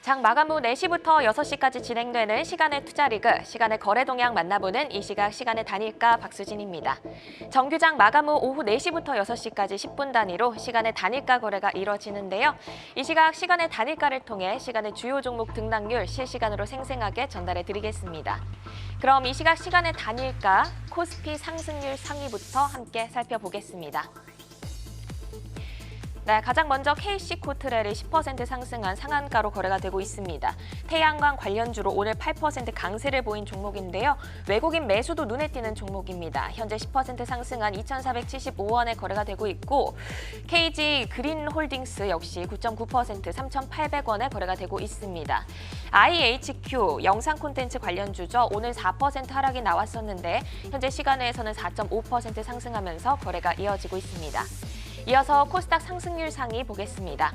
장 마감 후 4시부터 6시까지 진행되는 시간의 투자 리그, 시간의 거래 동향 만나보는 이 시각 시간의 단일가 박수진입니다. 정규장 마감 후 오후 4시부터 6시까지 10분 단위로 시간의 단일가 거래가 이뤄지는데요. 이 시각 시간의 단일가를 통해 시간의 주요 종목 등락률 실시간으로 생생하게 전달해 드리겠습니다. 그럼 이 시각 시간의 단일가, 코스피 상승률 상위부터 함께 살펴보겠습니다. 네, 가장 먼저 KC코트렐이 10% 상승한 상한가로 거래가 되고 있습니다. 태양광 관련주로 오늘 8% 강세를 보인 종목인데요. 외국인 매수도 눈에 띄는 종목입니다. 현재 10% 상승한 2,475원에 거래가 되고 있고 KG 그린홀딩스 역시 9.9% 3,800원에 거래가 되고 있습니다. IHQ 영상 콘텐츠 관련주죠. 오늘 4% 하락이 나왔었는데 현재 시간에서는 4.5% 상승하면서 거래가 이어지고 있습니다. 이어서 코스닥 상승률 상위 보겠습니다.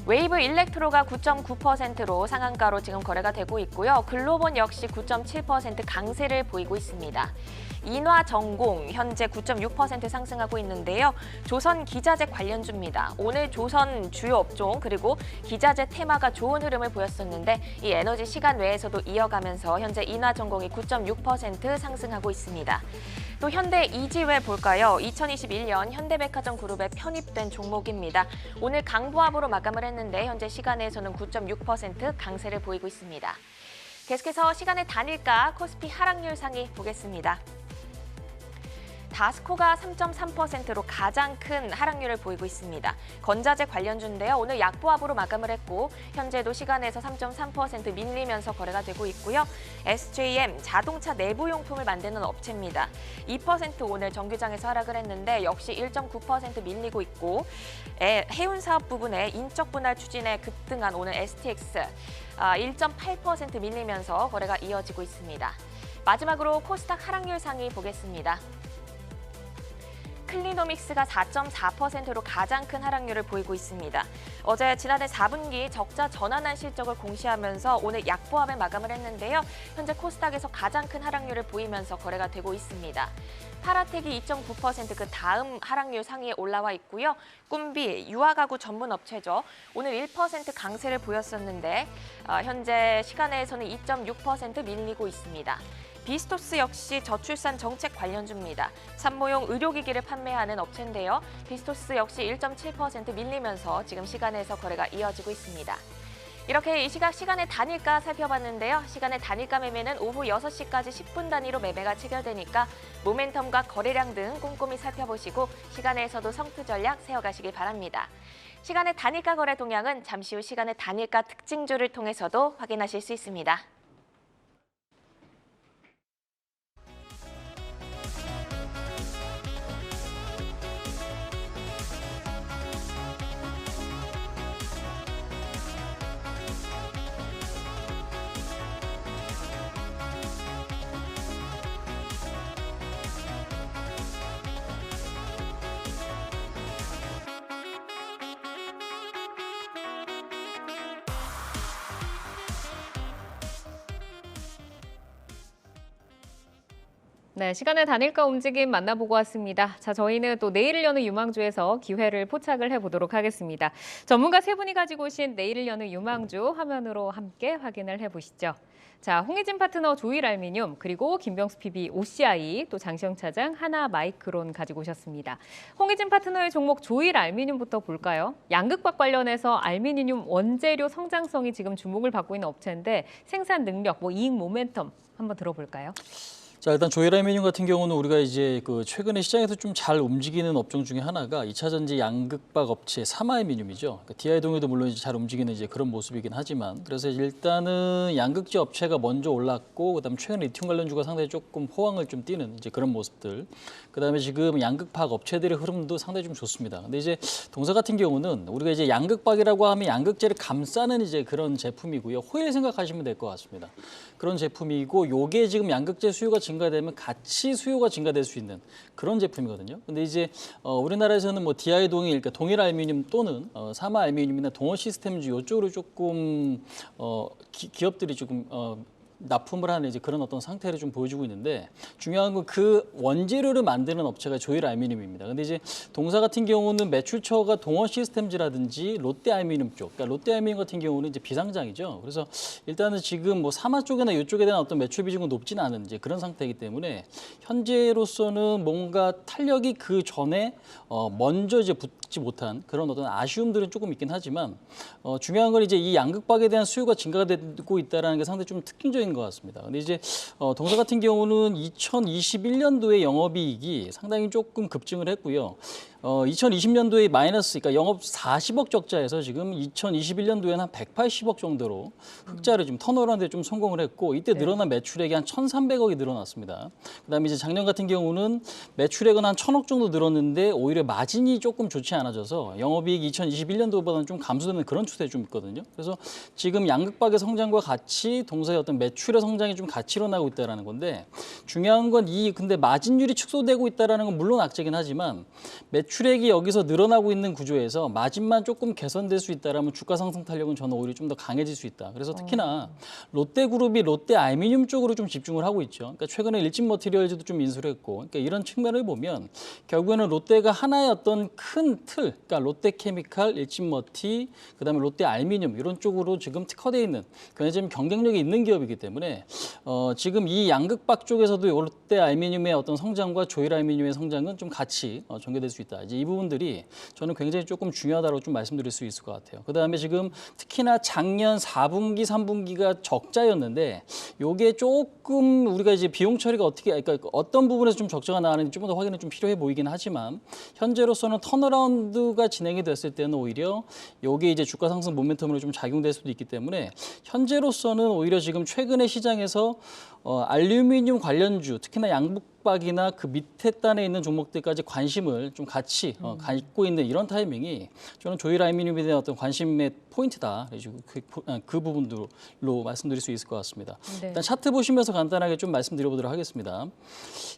웨이브 일렉트로가 9.9%로 상한가로 지금 거래가 되고 있고요. 글로본 역시 9.7% 강세를 보이고 있습니다. 인화전공 현재 9.6% 상승하고 있는데요. 조선 기자재 관련주입니다. 오늘 조선 주요 업종 그리고 기자재 테마가 좋은 흐름을 보였었는데 이 에너지 시간 외에서도 이어가면서 현재 인화전공이 9.6% 상승하고 있습니다. 또 현대 이지웰 볼까요? 2021년 현대백화점 그룹에 편입된 종목입니다. 오늘 강보합으로 마감을 했는데 현재 시간에서는 9.6% 강세를 보이고 있습니다. 계속해서 시간의 단일가 코스피 하락률 상위 보겠습니다. 다스코가 3.3%로 가장 큰 하락률을 보이고 있습니다. 건자재 관련주인데요. 오늘 약보합으로 마감을 했고 현재도 시간에서 3.3% 밀리면서 거래가 되고 있고요. SJM 자동차 내부용품을 만드는 업체입니다. 2% 오늘 정규장에서 하락을 했는데 역시 1.9% 밀리고 있고 해운 사업 부분에 인적 분할 추진에 급등한 오늘 STX 1.8% 밀리면서 거래가 이어지고 있습니다. 마지막으로 코스닥 하락률 상위 보겠습니다. 클리노믹스가 4.4%로 가장 큰 하락률을 보이고 있습니다. 어제 지난해 4분기 적자 전환한 실적을 공시하면서 오늘 약보합에 마감을 했는데요. 현재 코스닥에서 가장 큰 하락률을 보이면서 거래가 되고 있습니다. 파라텍이 2.9% 그 다음 하락률 상위에 올라와 있고요. 꿈비 유아가구 전문 업체죠. 오늘 1% 강세를 보였었는데 현재 시간에서는 2.6% 밀리고 있습니다. 비스토스 역시 저출산 정책 관련주입니다. 산모용 의료기기를 판매하는 업체인데요. 비스토스 역시 1.7% 밀리면서 지금 시간에서 거래가 이어지고 있습니다. 이렇게 이 시각 시간의 단일가 살펴봤는데요. 시간의 단일가 매매는 오후 6시까지 10분 단위로 매매가 체결되니까 모멘텀과 거래량 등 꼼꼼히 살펴보시고 시간에서도 성투 전략 세워가시길 바랍니다. 시간의 단일가 거래 동향은 잠시 후 시간의 단일가 특징주를 통해서도 확인하실 수 있습니다. 네, 시간의 단일가 움직임 만나보고 왔습니다. 자, 저희는 또 내일을 여는 유망주에서 기회를 포착을 해보도록 하겠습니다. 전문가 세 분이 가지고 오신 내일을 여는 유망주 화면으로 함께 확인을 해보시죠. 자, 홍희진 파트너 조일알미늄, 그리고 김병수 PB OCI, 또 장시영 차장 하나마이크론 가지고 오셨습니다. 홍희진 파트너의 종목 조일알미늄부터 볼까요? 양극박 관련해서 알미늄 원재료 성장성이 지금 주목을 받고 있는 업체인데 생산 능력, 이익 모멘텀 한번 들어볼까요? 자, 일단 조일알미늄 같은 경우는 우리가 이제 최근에 시장에서 좀 잘 움직이는 업종 중에 하나가 2차 전지 양극박 업체 삼알미늄이죠. 그러니까 DI 동에도 물론 이제 잘 움직이는 이제 그런 모습이긴 하지만, 그래서 일단은 양극재 업체가 먼저 올랐고, 그다음에 최근에 리튬 관련주가 상당히 조금 호황을 좀 띠는 이제 그런 모습들. 그다음에 지금 양극박 업체들의 흐름도 상당히 좀 좋습니다. 근데 이제 동사 같은 경우는 우리가 이제 양극박이라고 하면 양극재를 감싸는 이제 그런 제품이고요. 호일 생각하시면 될 것 같습니다. 그런 제품이고, 요게 지금 양극재 수요가 증가되면 같이 수요가 증가될 수 있는 그런 제품이거든요. 근데 이제 우리나라에서는 DI 동일, 그러니까 동일 알미늄 또는 사마 알미늄이나 동원 시스템주 이쪽으로 조금 기업들이 조금 납품을 하는 이제 그런 어떤 상태를 좀 보여주고 있는데, 중요한 건 그 원재료를 만드는 업체가 조일알미늄입니다. 근데 이제 동사 같은 경우는 매출처가 동원 시스템즈라든지 롯데알미늄 쪽, 그러니까 롯데알미늄 같은 경우는 이제 비상장이죠. 그래서 일단은 지금 사마 쪽이나 이쪽에 대한 어떤 매출 비중은 높지는 않은 이제 그런 상태이기 때문에 현재로서는 뭔가 탄력이 그 전에 먼저 이제 붙지 못한 그런 어떤 아쉬움들은 조금 있긴 하지만, 중요한 건 이제 이 양극박에 대한 수요가 증가가 되고 있다는 게 상당히 좀 특징적인 것 같습니다. 근데 이제 동사 같은 경우는 2021년도에 영업이익이 상당히 조금 급증을 했고요. 2020년도에 마이너스, 그러니까 영업 40억 적자에서 지금 2021년도에는 한 180억 정도로 흑자를 좀 턴어라운드 데 좀 성공을 했고, 이때 늘어난 매출액이 한 1,300억이 늘어났습니다. 그다음에 이제 작년 같은 경우는 매출액은 한 1,000억 정도 늘었는데 오히려 마진이 조금 좋지 않아져서 영업이익이 2021년도보다는 좀 감소되는 그런 추세가 좀 있거든요. 그래서 지금 양극박의 성장과 같이 동사의 어떤 매출의 성장이 좀 같이 일어나고 있다는 건데, 중요한 건 근데 마진율이 축소되고 있다는 건 물론 악재긴 하지만 매출액이 여기서 늘어나고 있는 구조에서 마진만 조금 개선될 수 있다라면 주가 상승 탄력은 저는 오히려 좀 더 강해질 수 있다. 그래서 특히나 롯데그룹이 롯데알미늄 쪽으로 좀 집중을 하고 있죠. 그러니까 최근에 일진머티리얼즈도 좀 인수를 했고, 그러니까 이런 측면을 보면 결국에는 롯데가 하나의 어떤 큰 틀, 그러니까 롯데케미칼, 일진머티, 그다음에 롯데알미늄 이런 쪽으로 지금 특화되어 있는 굉장히 경쟁력이 있는 기업이기 때문에 지금 이 양극박 쪽에서도 롯데알미늄의 어떤 성장과 조일알미늄의 성장은 좀 같이 전개될 수 있다. 이제 이 부분들이 저는 굉장히 조금 중요하다고 좀 말씀드릴 수 있을 것 같아요. 그다음에 지금 특히나 작년 4분기, 3분기가 적자였는데 요게 조금 우리가 이제 비용 처리가 그러니까 어떤 부분에서 좀 적자가 나가는지 좀 더 확인이 좀 필요해 보이긴 하지만, 현재로서는 턴어라운드가 진행이 됐을 때는 오히려 요게 이제 주가 상승 모멘텀으로 좀 작용될 수도 있기 때문에 현재로서는 오히려 지금 최근에 시장에서 알루미늄 관련주, 특히나 양극박이나 그 밑에 단에 있는 종목들까지 관심을 좀 같이 갖고 있는 이런 타이밍이 저는 조일알미늄에 대한 어떤 관심의 포인트다. 그 부분들로 말씀드릴 수 있을 것 같습니다. 네. 일단 차트 보시면서 간단하게 좀 말씀드려보도록 하겠습니다.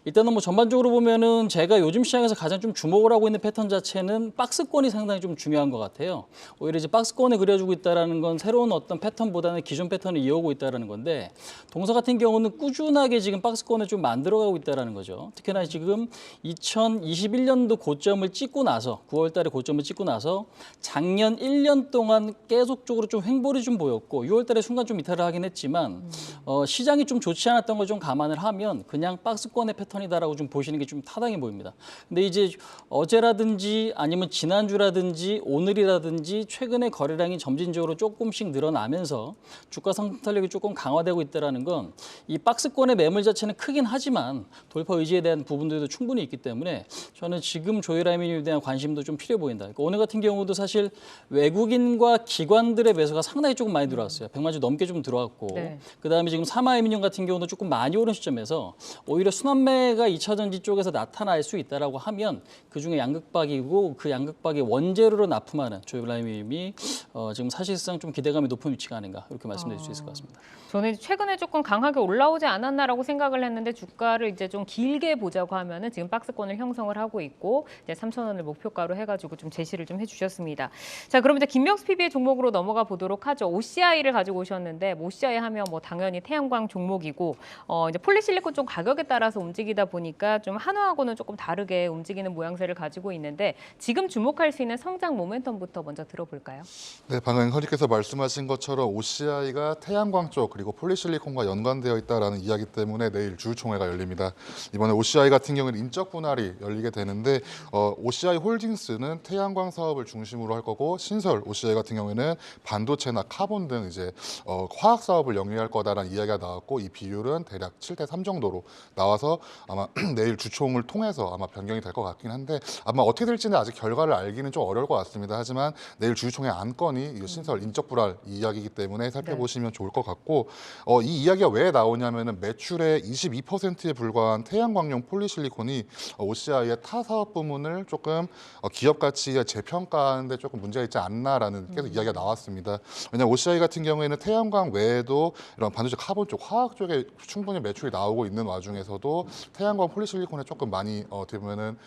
일단은 전반적으로 보면은 제가 요즘 시장에서 가장 좀 주목을 하고 있는 패턴 자체는 박스권이 상당히 좀 중요한 것 같아요. 오히려 이제 박스권을 그려주고 있다는 건 새로운 어떤 패턴보다는 기존 패턴을 이어오고 있다는 건데, 동사 같은 경우는 꾸준하게 지금 박스권을 좀 만들어가고 있다는 거죠. 특히나 지금 2021년도 고점을 찍고 나서 9월 달에 고점을 찍고 나서 작년 1년 동안 계속적으로 좀 횡보를 좀 보였고 6월 달에 순간 좀 이탈을 하긴 했지만 시장이 좀 좋지 않았던 걸 좀 감안을 하면 그냥 박스권의 패턴이다라고 좀 보시는 게 좀 타당해 보입니다. 근데 이제 어제라든지 아니면 지난주라든지 오늘이라든지 최근에 거래량이 점진적으로 조금씩 늘어나면서 주가 상승탄력이 조금 강화되고 있다는 건 이 박스권의 매물 자체는 크긴 하지만 돌파 의지에 대한 부분들도 충분히 있기 때문에 저는 지금 조이라임에 대한 관심도 좀 필요해 보인다. 그러니까 오늘 같은 경우도 사실 외국인과 기관들의 매수가 상당히 조금 많이 들어왔어요. 100만 주 넘게 좀 들어왔고 네. 그다음에 지금 사마이민용 같은 경우도 조금 많이 오른 시점에서 오히려 순환매가 2차전지 쪽에서 나타날 수 있다라고 하면 그중에 양극박이고 그 양극박의 원재료로 납품하는 조이라임이 지금 사실상 좀 기대감이 높은 위치가 아닌가 이렇게 말씀드릴 수 있을 것 같습니다. 저는 최근에 조금 강하게 올라오지 않았나라고 생각을 했는데 주가를 이제 좀 길게 보자고 하면은 지금 박스권을 형성을 하고 있고 이제 3,000원을 목표가로 해가지고 좀 제시를 좀 해주셨습니다. 자, 그럼 이제 김명수 PB의 종목으로 넘어가 보도록 하죠. OCI를 가지고 오셨는데 OCI 하면 뭐 당연히 태양광 종목이고 이제 폴리실리콘 쪽 가격에 따라서 움직이다 보니까 좀 한화하고는 조금 다르게 움직이는 모양새를 가지고 있는데 지금 주목할 수 있는 성장 모멘텀부터 먼저 들어볼까요? 네, 방금 선생님께서 말씀하신 것처럼 OCI가 태양광 쪽 그리고 폴리실리콘과 연관되어 있다라는 이야기 때문에 내일 주주총회가 열립니다. 이번에 OCI 같은 경우는 인적 분할이 열리게 되는데 OCI 홀딩스는 태양광 사업을 중심으로 할 거고 신설 OCI 같은 경우에는 반도체나 카본 등 이제 화학 사업을 영위할 거다라는 이야기가 나왔고 이 비율은 대략 7대3 정도로 나와서 아마 내일 주총을 통해서 아마 변경이 될 것 같긴 한데 아마 어떻게 될지는 아직 결과를 알기는 좀 어려울 것 같습니다. 하지만 내일 주주총회 안건이 이 신설 인적 분할 이야기이기 때문에 살펴보시면 좋을 것 같고 이 이야기가 왜 나오냐면은 매출의 22%에 불과한 태양광용 폴리실리콘이 OCI의 타 사업 부문을 조금 기업 가치에 재평가하는데 조금 문제가 있지 않나라는 계속 이야기가 나왔습니다. 왜냐하면 OCI 같은 경우에는 태양광 외에도 이런 반도체 카본 쪽 화학 쪽에 충분히 매출이 나오고 있는 와중에서도 태양광 폴리실리콘에 조금 많이 어떻게 보면은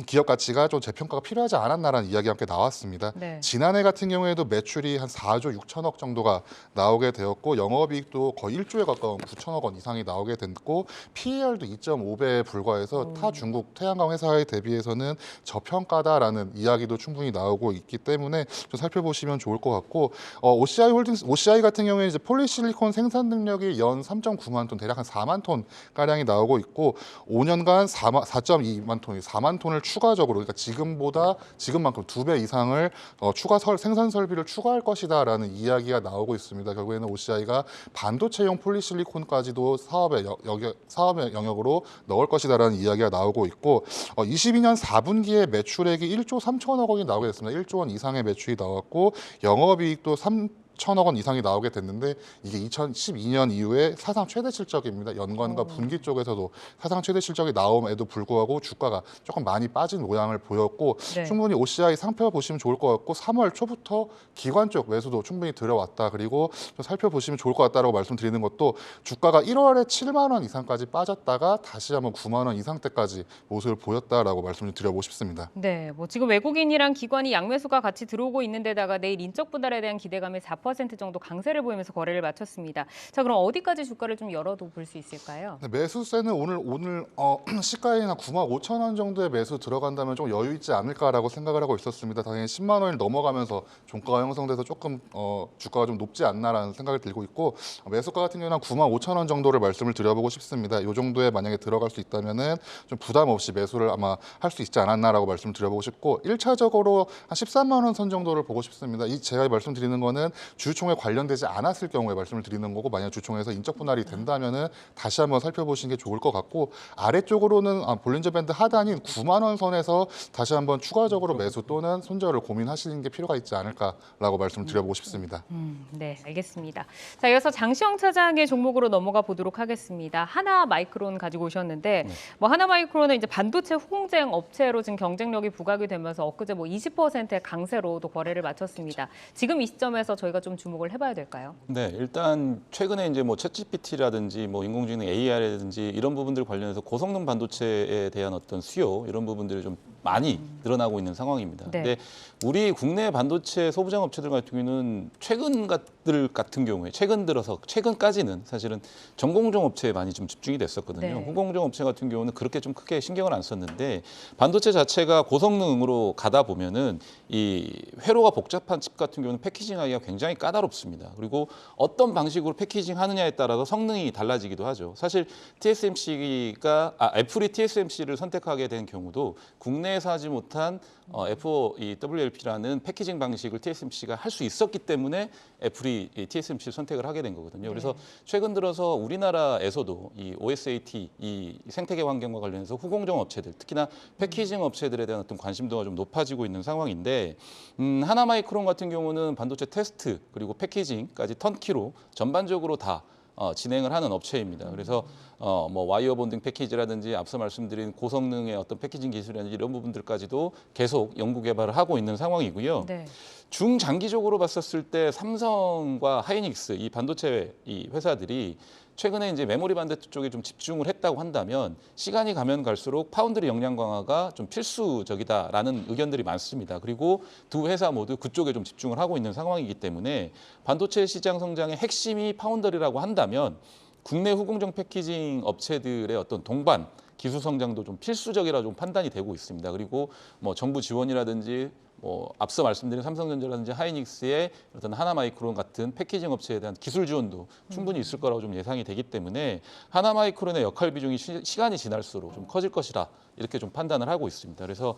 기업 가치가 좀 재평가가 필요하지 않았나라는 이야기가 함께 나왔습니다. 네. 지난해 같은 경우에도 매출이 한 4조 6천억 정도가 나오게 되었고 영업이익도 거의 1조에 가까운 9천억 원 이상이 나오게 됐고 PER도 2.5배에 불과해서 타 중국 태양광 회사에 대비해서는 저평가다라는 이야기도 충분히 나오고 있기 때문에 좀 살펴보시면 좋을 것 같고 OCI 같은 경우에 이제 폴리실리콘 생산 능력이 연 3.9만 톤 대략 한 4만 톤 가량이 나오고 있고 5년간 4.2만 톤이 4만 톤을 추가적으로 그러니까 지금만큼 2배 이상을 추가 생산 설비를 추가할 것이다라는 이야기가 나오고 있습니다. 결국에는 OCI가 반도체용 폴리실리콘까지도 사업의 영역으로 넣을 것이다라는 이야기가 나오고 있고 22년 4분기에 매출액이 1조 3천억 원이 나오게 됐습니다. 1조 원 이상의 매출이 나왔고 영업이익도 3천억 원 이상이 나오게 됐는데 이게 2012년 이후에 사상 최대 실적입니다. 연간과 분기 쪽에서도 사상 최대 실적이 나옴에도 불구하고 주가가 조금 많이 빠진 모양을 보였고 네. 충분히 OCI 상표 보시면 좋을 것 같고 3월 초부터 기관 쪽 매수도 충분히 들어왔다. 그리고 좀 살펴보시면 좋을 것 같다라고 말씀드리는 것도 주가가 1월에 7만 원 이상까지 빠졌다가 다시 한번 9만 원 이상대까지 모습을 보였다라고 말씀을 드려보고 싶습니다. 네, 뭐 지금 외국인이랑 기관이 양매수가 같이 들어오고 있는 데다가 내일 인적 분할에 대한 기대감이 4% 정도 강세를 보이면서 거래를 마쳤습니다. 자, 그럼 어디까지 주가를 좀 열어도 볼 수 있을까요? 네, 매수세는 오늘 시가에는 한 9만 5천 원 정도의 매수 들어간다면 좀 여유 있지 않을까라고 생각을 하고 있었습니다. 당연히 10만 원을 넘어가면서 종가가 형성돼서 조금 주가가 좀 높지 않나라는 생각이 들고 있고 매수가 같은 경우는 한 9만 5천 원 정도를 말씀을 드려보고 싶습니다. 이 정도에 만약에 들어갈 수 있다면은 좀 부담 없이 매수를 아마 할 수 있지 않았나라고 말씀을 드려보고 싶고 1차적으로 한 13만 원 선 정도를 보고 싶습니다. 제가 말씀드리는 거는 주주총회 관련되지 않았을 경우에 말씀을 드리는 거고 만약 주총회에서 인적 분할이 된다면은 다시 한번 살펴보시는 게 좋을 것 같고 아래쪽으로는 볼린저 밴드 하단인 9만 원 선에서 다시 한번 추가적으로 매수 또는 손절을 고민하시는 게 필요가 있지 않을까라고 말씀을 드려보고 싶습니다. 네, 알겠습니다. 자, 이어서 장시영 차장의 종목으로 넘어가 보도록 하겠습니다. 하나마이크론 가지고 오셨는데 뭐 하나마이크론은 이제 반도체 후공정 업체로 지금 경쟁력이 부각이 되면서 엊그제 뭐 20%의 강세로도 거래를 마쳤습니다. 지금 이 시점에서 저희가 좀 주목을 해봐야 될까요? 네, 일단 최근에 이제 뭐 챗GPT라든지 뭐 인공지능 AI라든지 이런 부분들 관련해서 고성능 반도체에 대한 어떤 수요 이런 부분들이 좀 많이 늘어나고 있는 상황입니다. 네. 근데 우리 국내 반도체 소부장 업체들 같은 경우는 최근 들어서 최근까지는 사실은 전공정 업체에 많이 좀 집중이 됐었거든요. 네. 후공정 업체 같은 경우는 그렇게 좀 크게 신경을 안 썼는데 반도체 자체가 고성능으로 가다 보면은 이 회로가 복잡한 칩 같은 경우는 패키징하기가 굉장히 까다롭습니다. 그리고 어떤 방식으로 패키징 하느냐에 따라서 성능이 달라지기도 하죠. 사실 애플이 TSMC를 선택하게 된 경우도 국내에서 하지 못한 FOWLP라는 패키징 방식을 TSMC가 할 수 있었기 때문에 애플이 이 TSMC를 선택을 하게 된 거거든요. 그래서 최근 들어서 우리나라에서도 이 OSAT, 이 생태계 환경과 관련해서 후공정 업체들, 특히나 패키징 업체들에 대한 어떤 관심도가 좀 높아지고 있는 상황인데 하나마이크론 같은 경우는 반도체 테스트 그리고 패키징까지 턴키로 전반적으로 다 진행을 하는 업체입니다. 그래서 뭐 와이어 본딩 패키지라든지 앞서 말씀드린 고성능의 어떤 패키징 기술이라든지 이런 부분들까지도 계속 연구 개발을 하고 있는 상황이고요. 네. 중장기적으로 봤었을 때 삼성과 하이닉스 이 반도체 이 회사들이 최근에 이제 메모리 반도체 쪽에 좀 집중을 했다고 한다면 시간이 가면 갈수록 파운드리 역량 강화가 좀 필수적이다라는 의견들이 많습니다. 그리고 두 회사 모두 그쪽에 좀 집중을 하고 있는 상황이기 때문에 반도체 시장 성장의 핵심이 파운드리라고 한다면 국내 후공정 패키징 업체들의 어떤 동반 기술 성장도 좀 필수적이라 좀 판단이 되고 있습니다. 그리고 뭐 정부 지원이라든지 뭐 앞서 말씀드린 삼성전자라든지 하이닉스의 어떤 하나마이크론 같은 패키징 업체에 대한 기술 지원도 충분히 있을 거라고 좀 예상이 되기 때문에 하나마이크론의 역할 비중이 시간이 지날수록 좀 커질 것이라 이렇게 좀 판단을 하고 있습니다. 그래서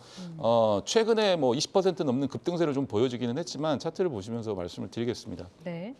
최근에 뭐 20% 넘는 급등세를 좀 보여주기는 했지만 차트를 보시면서 말씀을 드리겠습니다. 네.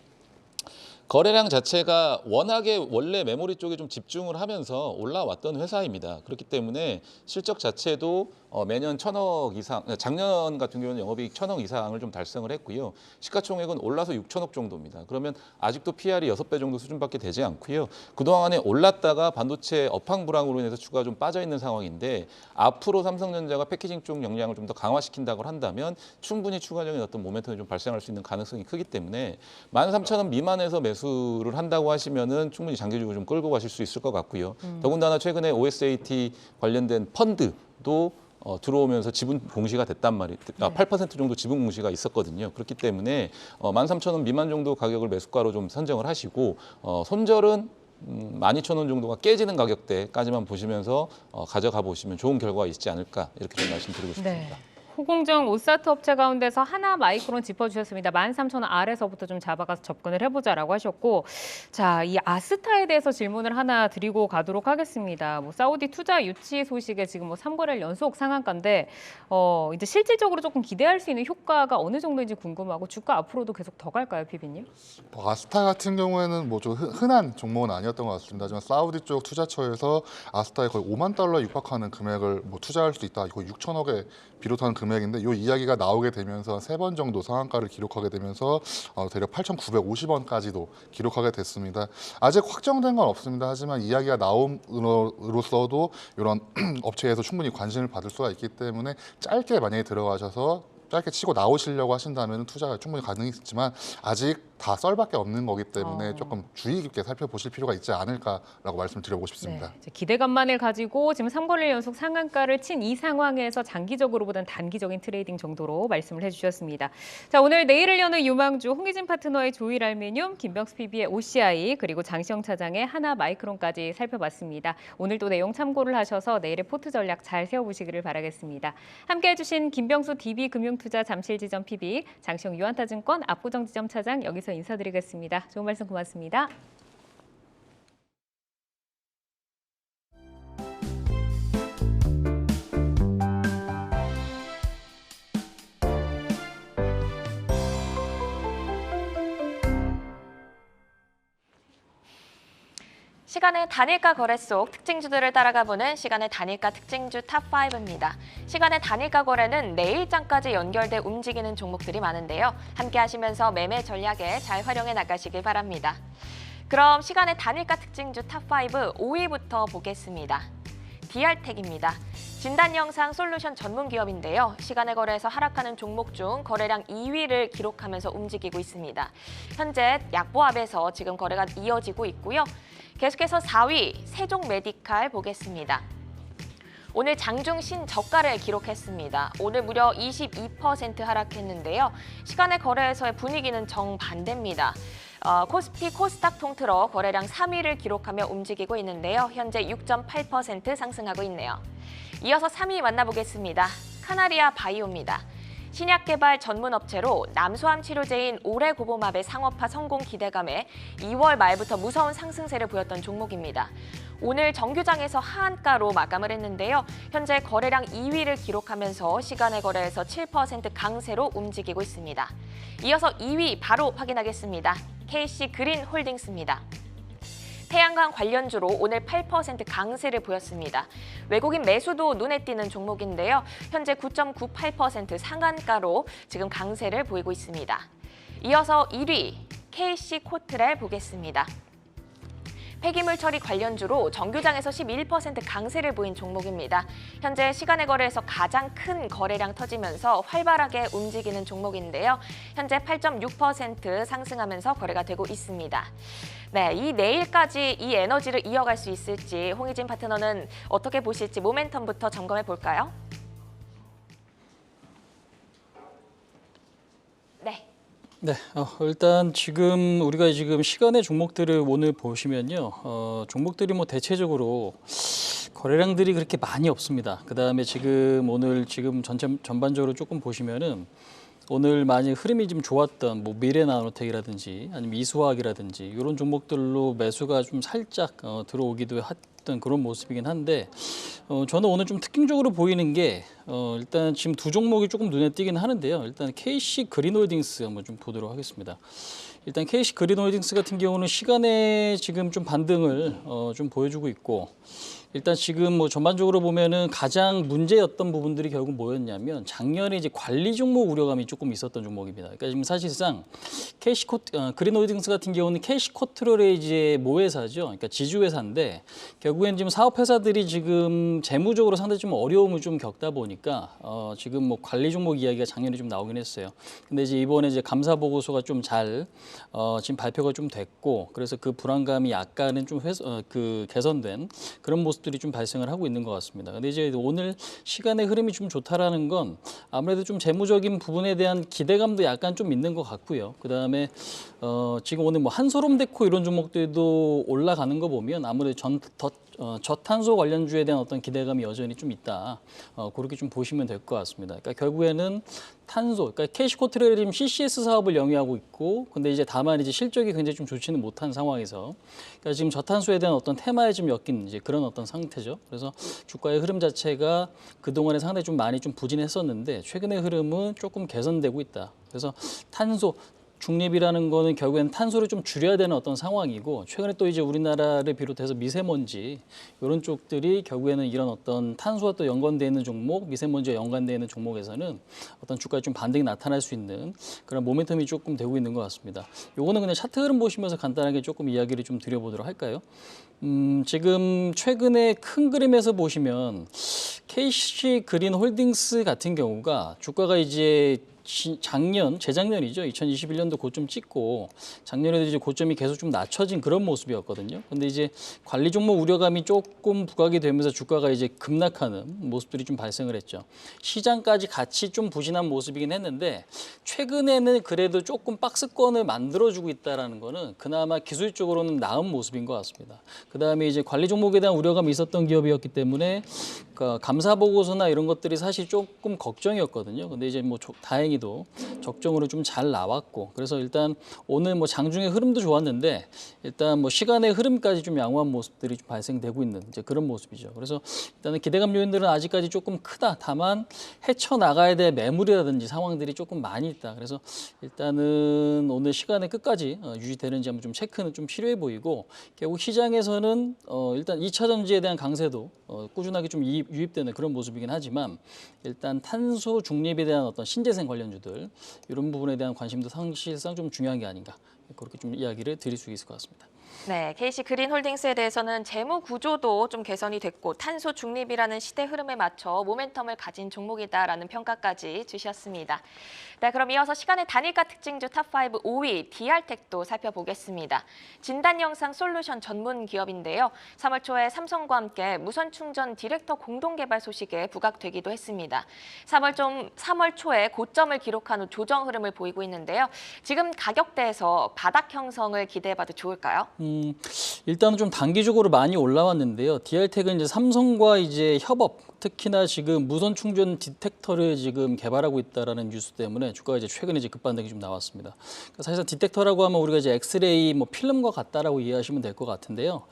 거래량 자체가 워낙에 원래 메모리 쪽에 좀 집중을 하면서 올라왔던 회사입니다. 그렇기 때문에 실적 자체도 매년 1,000억 이상, 작년 같은 경우는 영업이익 1,000억 이상을 좀 달성을 했고요. 시가총액은 올라서 6천억 정도입니다. 그러면 아직도 PR이 6배 정도 수준밖에 되지 않고요. 그동안에 올랐다가 반도체 업황 불황으로 인해서 주가가 좀 빠져 있는 상황인데 앞으로 삼성전자가 패키징 쪽 역량을 좀 더 강화시킨다고 한다면 충분히 추가적인 어떤 모멘텀이 좀 발생할 수 있는 가능성이 크기 때문에 13,000원 미만에서 매수를 한다고 하시면은 충분히 장기적으로 좀 끌고 가실 수 있을 것 같고요. 더군다나 최근에 OSAT 관련된 펀드도 들어오면서 지분 공시가 됐단 말이에요. 8% 정도 지분 공시가 있었거든요. 그렇기 때문에 13,000원 미만 정도 가격을 매수가로 좀 선정을 하시고 손절은 12,000원 정도가 깨지는 가격대까지만 보시면서 가져가 보시면 좋은 결과가 있지 않을까 이렇게 좀 말씀드리고 싶습니다. 후공정 오사트 업체 가운데서 하나마이크론 짚어주셨습니다. 13,000원 아래서부터 좀 잡아가서 접근을 해보자라고 하셨고, 자, 이 아스타에 대해서 질문을 하나 드리고 가도록 하겠습니다. 뭐 사우디 투자 유치 소식에 지금 뭐 3거래일 연속 상한가인데, 이제 실질적으로 조금 기대할 수 있는 효과가 어느 정도인지 궁금하고 주가 앞으로도 계속 더 갈까요, 피비님? 뭐 아스타 같은 경우에는 뭐 좀 흔한 종목은 아니었던 것 같습니다. 하지만 사우디 쪽 투자처에서 아스타에 거의 5만 달러 육박하는 금액을 뭐 투자할 수 있다. 이거 6천억에 비롯하는 금액인데 이 이야기가 나오게 되면서 3번 정도 상한가를 기록하게 되면서 대략 8,950원까지도 기록하게 됐습니다. 아직 확정된 건 없습니다. 하지만 이야기가 나옴으로써도 이런 업체에서 충분히 관심을 받을 수가 있기 때문에 짧게 만약에 들어가셔서 짧게 치고 나오시려고 하신다면 투자가 충분히 가능했지만 아직 다 썰밖에 없는 거기 때문에 조금 주의 깊게 살펴보실 필요가 있지 않을까라고 말씀드려보고 싶습니다. 네, 기대감만을 가지고 지금 3거래일 연속 상한가를 친 이 상황에서 장기적으로보다는 단기적인 트레이딩 정도로 말씀을 해주셨습니다. 자, 오늘 내일을 여는 유망주 홍희진 파트너의 조일 알미늄, 김병수 PB의 OCI 그리고 장시영 차장의 하나마이크론까지 살펴봤습니다. 오늘도 내용 참고를 하셔서 내일의 포트 전략 잘 세워보시기를 바라겠습니다. 함께해 주신 김병수 DB금융투자 잠실지점 PB, 장시영 유한타증권 압구정지점 차장 여기서 인사드리겠습니다. 좋은 말씀 고맙습니다. 시간의 단일가 거래 속 특징주들을 따라가보는 시간의 단일가 특징주 탑5입니다. 시간의 단일가 거래는 내일장까지 연결돼 움직이는 종목들이 많은데요. 함께 하시면서 매매 전략에 잘 활용해 나가시길 바랍니다. 그럼 시간의 단일가 특징주 탑5 5위부터 보겠습니다. DR텍입니다. 진단 영상 솔루션 전문 기업인데요. 시간의 거래에서 하락하는 종목 중 거래량 2위를 기록하면서 움직이고 있습니다. 현재 약보합에서 지금 거래가 이어지고 있고요. 계속해서 4위 세종 메디칼 보겠습니다. 오늘 장중 신저가를 기록했습니다. 오늘 무려 22% 하락했는데요. 시간의 거래에서의 분위기는 정반대입니다. 코스피, 코스닥 통틀어 거래량 3위를 기록하며 움직이고 있는데요. 현재 6.8% 상승하고 있네요. 이어서 3위 만나보겠습니다. 카나리아 바이오입니다. 신약 개발 전문 업체로 남소암 치료제인 오레고보맙의 상업화 성공 기대감에 2월 말부터 무서운 상승세를 보였던 종목입니다. 오늘 정규장에서 하한가로 마감을 했는데요. 현재 거래량 2위를 기록하면서 시간의 거래에서 7% 강세로 움직이고 있습니다. 이어서 2위 바로 확인하겠습니다. KC 그린홀딩스입니다. 태양광 관련주로 오늘 8% 강세를 보였습니다. 외국인 매수도 눈에 띄는 종목인데요. 현재 9.98% 상한가로 지금 강세를 보이고 있습니다. 이어서 1위 KC코트렐 보겠습니다. 폐기물 처리 관련주로 정규장에서 11% 강세를 보인 종목입니다. 현재 시간의 거래에서 가장 큰 거래량 터지면서 활발하게 움직이는 종목인데요. 현재 8.6% 상승하면서 거래가 되고 있습니다. 네, 이 내일까지 이 에너지를 이어갈 수 있을지 홍희진 파트너는 어떻게 보실지 모멘텀부터 점검해 볼까요? 네. 네, 일단 지금 우리가 지금 시간의 종목들을 오늘 보시면요, 종목들이 뭐 대체적으로 거래량들이 그렇게 많이 없습니다. 그 다음에 지금 오늘 지금 전반적으로 조금 보시면은 오늘 많이 흐름이 좀 좋았던 뭐 미래나노텍이라든지 아니면 이수화학이라든지 이런 종목들로 매수가 좀 살짝 들어오기도 했던 그런 모습이긴 한데 저는 오늘 좀 특징적으로 보이는 게 일단 지금 두 종목이 조금 눈에 띄긴 하는데요. 일단 KC 그린홀딩스 한번 좀 보도록 하겠습니다. 일단 KC 그린홀딩스 같은 경우는 시간에 지금 좀 반등을 좀 보여주고 있고 일단 지금 뭐 전반적으로 보면은 가장 문제였던 부분들이 결국 뭐였냐면 작년에 이제 관리 종목 우려감이 조금 있었던 종목입니다. 그러니까 지금 사실상 그린홀딩스 같은 경우는 캐시코트롤의 이제 모회사죠. 그러니까 지주회사인데 결국엔 지금 사업회사들이 지금 재무적으로 상당히 좀 어려움을 좀 겪다 보니까 지금 뭐 관리 종목 이야기가 작년에 좀 나오긴 했어요. 근데 이제 이번에 이제 감사 보고서가 좀 잘 지금 발표가 좀 됐고 그래서 그 불안감이 약간은 좀 개선된 그런 모습들이 좀 발생을 하고 있는 것 같습니다. 근데 이제 오늘 시간의 흐름이 좀 좋다라는 건 아무래도 좀 재무적인 부분에 대한 기대감도 약간 좀 있는 것 같고요. 그 다음에 지금 오늘 뭐 한솔홈데코 이런 종목들도 올라가는 거 보면 아무래도 저탄소 관련주에 대한 어떤 기대감이 여전히 좀 있다. 그렇게 좀 보시면 될 것 같습니다. 그러니까 결국에는 탄소, 그러니까 캐시코트렐이 지금 CCS 사업을 영위하고 있고, 근데 이제 다만 이제 실적이 굉장히 좀 좋지는 못한 상황에서, 그러니까 지금 저탄소에 대한 어떤 테마에 좀 엮인 이제 그런 어떤 상태죠. 그래서 주가의 흐름 자체가 그 동안에 상당히 좀 많이 좀 부진했었는데 최근의 흐름은 조금 개선되고 있다. 그래서 탄소 중립이라는 거는 결국엔 탄소를 좀 줄여야 되는 어떤 상황이고 최근에 또 이제 우리나라를 비롯해서 미세먼지 이런 쪽들이 결국에는 이런 어떤 탄소와 또 연관되어 있는 종목, 미세먼지와 연관되어 있는 종목에서는 어떤 주가에 좀 반등이 나타날 수 있는 그런 모멘텀이 조금 되고 있는 것 같습니다. 요거는 그냥 차트 흐름 보시면서 간단하게 조금 이야기를 좀 드려보도록 할까요? 지금 최근에 큰 그림에서 보시면 KC 그린홀딩스 같은 경우가 주가가 이제 재작년이죠. 2021년도 고점 찍고 작년에도 이제 고점이 계속 좀 낮춰진 그런 모습이었거든요. 근데 이제 관리 종목 우려감이 조금 부각이 되면서 주가가 이제 급락하는 모습들이 좀 발생을 했죠. 시장까지 같이 좀 부진한 모습이긴 했는데 최근에는 그래도 조금 박스권을 만들어주고 있다라는 거는 그나마 기술적으로는 나은 모습인 것 같습니다. 그 다음에 이제 관리 종목에 대한 우려감이 있었던 기업이었기 때문에 그러니까 감사 보고서나 이런 것들이 사실 조금 걱정이었거든요. 근데 이제 뭐 다행히도 적정으로 좀 잘 나왔고 그래서 일단 오늘 뭐 장중의 흐름도 좋았는데 일단 뭐 시간의 흐름까지 좀 양호한 모습들이 좀 발생되고 있는 이제 그런 모습이죠. 그래서 일단은 기대감 요인들은 아직까지 조금 크다. 다만 헤쳐나가야 될 매물이라든지 상황들이 조금 많이 있다. 그래서 일단은 오늘 시간의 끝까지 유지되는지 한번 좀 체크는 좀 필요해 보이고 결국 시장에서는 일단 2차 전지에 대한 강세도 꾸준하게 좀 유입되는 그런 모습이긴 하지만 일단 탄소 중립에 대한 어떤 신재생 관련주들 이런 부분에 대한 관심도 사실상 좀 중요한 게 아닌가 그렇게 좀 이야기를 드릴 수 있을 것 같습니다. 네, KC그린홀딩스에 대해서는 재무 구조도 좀 개선이 됐고 탄소 중립이라는 시대 흐름에 맞춰 모멘텀을 가진 종목이다라는 평가까지 주셨습니다. 네, 그럼 이어서 시간의 단일가 특징주 탑5 5위 DR텍도 살펴보겠습니다. 진단 영상 솔루션 전문 기업인데요. 3월 초에 삼성과 함께 무선 충전 디렉터 공동 개발 소식에 부각되기도 했습니다. 3월 초에 고점을 기록한 후 조정 흐름을 보이고 있는데요. 지금 가격대에서 바닥 형성을 기대해봐도 좋을까요? 일단은 좀 단기적으로 많이 올라왔는데요. DR텍은 이제 삼성과 이제 협업, 특히나 지금 무선 충전 디텍터를 지금 개발하고 있다라는 뉴스 때문에 주가가 이제 최근에 이제 급반등이 좀 나왔습니다. 그러니까 사실상 디텍터라고 하면 우리가 이제 엑스레이 뭐 필름과 같다라고 이해하시면 될 것 같은데요.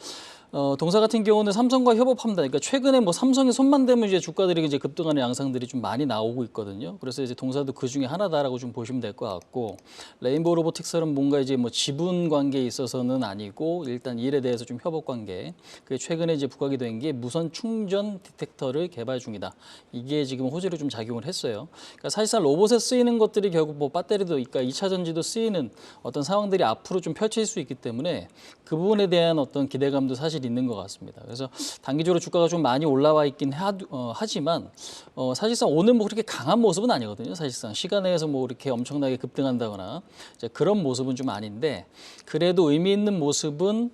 동사 같은 경우는 삼성과 협업합니다. 그러니까 최근에 뭐 삼성이 손만 대면 이제 주가들이 이제 급등하는 양상들이 좀 많이 나오고 있거든요. 그래서 이제 동사도 그 중에 하나다라고 좀 보시면 될 것 같고, 레인보우 로보틱스는 뭔가 이제 뭐 지분 관계에 있어서는 아니고 일단 일에 대해서 좀 협업 관계. 그 최근에 이제 부각이 된 게 무선 충전 디텍터를 개발 중이다. 이게 지금 호재로 좀 작용을 했어요. 그러니까 사실상 로봇에 쓰이는 것들이 결국 뭐 배터리도 있까 2차 전지도 쓰이는 어떤 상황들이 앞으로 좀 펼칠 수 있기 때문에 그 부분에 대한 어떤 기대감도 사실 있는 것 같습니다. 그래서 단기적으로 주가가 좀 많이 올라와 있긴 하지만 사실상 오늘 뭐 그렇게 강한 모습은 아니거든요. 사실상 시간에서 뭐 이렇게 엄청나게 급등한다거나 이제 그런 모습은 좀 아닌데, 그래도 의미 있는 모습은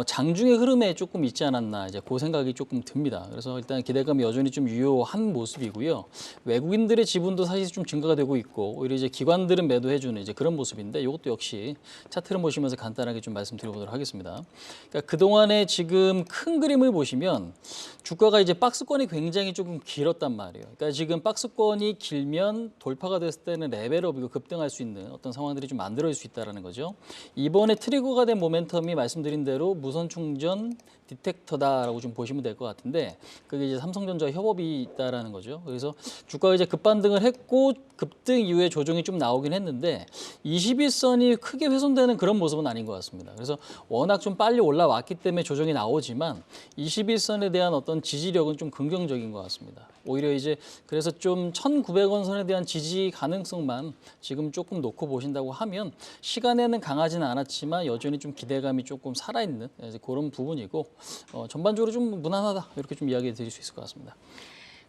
장중의 흐름에 조금 있지 않았나, 이제 그 생각이 조금 듭니다. 그래서 일단 기대감이 여전히 좀 유효한 모습이고요. 외국인들의 지분도 사실 좀 증가가 되고 있고, 오히려 이제 기관들은 매도해주는 이제 그런 모습인데, 이것도 역시 차트를 보시면서 간단하게 좀 말씀드려보도록 하겠습니다. 그러니까 그동안에 지금 큰 그림을 보시면 주가가 이제 박스권이 굉장히 조금 길었단 말이에요. 그러니까 지금 박스권이 길면 돌파가 됐을 때는 레벨업이고 급등할 수 있는 어떤 상황들이 좀 만들어질 수 있다는 거죠. 이번에 트리거가 된 모멘텀이 말씀드린 대로 무선 충전 디텍터다라고 좀 보시면 될 것 같은데, 그게 이제 삼성전자 협업이 있다라는 거죠. 그래서 주가가 이제 급반등을 했고 급등 이후에 조정이 좀 나오긴 했는데 21선이 크게 훼손되는 그런 모습은 아닌 것 같습니다. 그래서 워낙 좀 빨리 올라왔기 때문에 조정이 나오지만 21선에 대한 어떤 지지력은 좀 긍정적인 것 같습니다. 오히려 이제 그래서 좀 1,900원 선에 대한 지지 가능성만 지금 조금 놓고 보신다고 하면 시간에는 강하지는 않았지만 여전히 좀 기대감이 조금 살아있는 이제 그런 부분이고, 전반적으로 좀 무난하다 이렇게 좀 이야기 드릴 수 있을 것 같습니다.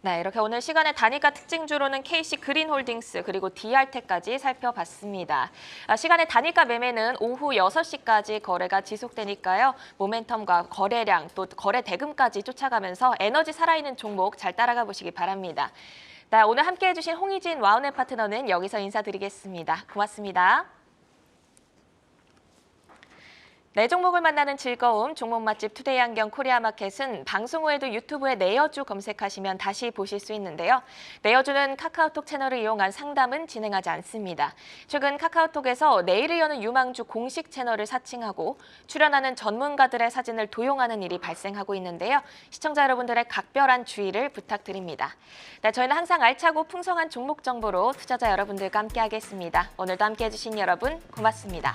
네, 이렇게 오늘 시간의 단일가 특징주로는 KC그린홀딩스 그리고 DR텍까지 살펴봤습니다. 시간의 단일가 매매는 오후 6시까지 거래가 지속되니까요. 모멘텀과 거래량 또 거래 대금까지 쫓아가면서 에너지 살아있는 종목 잘 따라가 보시기 바랍니다. 네, 오늘 함께해 주신 홍희진 와운의 파트너는 여기서 인사드리겠습니다. 고맙습니다. 네 종목을 만나는 즐거움, 종목 맛집 투데이 안경 코리아마켓은 방송 후에도 유튜브에 내여주 검색하시면 다시 보실 수 있는데요. 내여주는 카카오톡 채널을 이용한 상담은 진행하지 않습니다. 최근 카카오톡에서 내일을 여는 유망주 공식 채널을 사칭하고 출연하는 전문가들의 사진을 도용하는 일이 발생하고 있는데요. 시청자 여러분들의 각별한 주의를 부탁드립니다. 네, 저희는 항상 알차고 풍성한 종목 정보로 투자자 여러분들과 함께하겠습니다. 오늘도 함께해 주신 여러분 고맙습니다.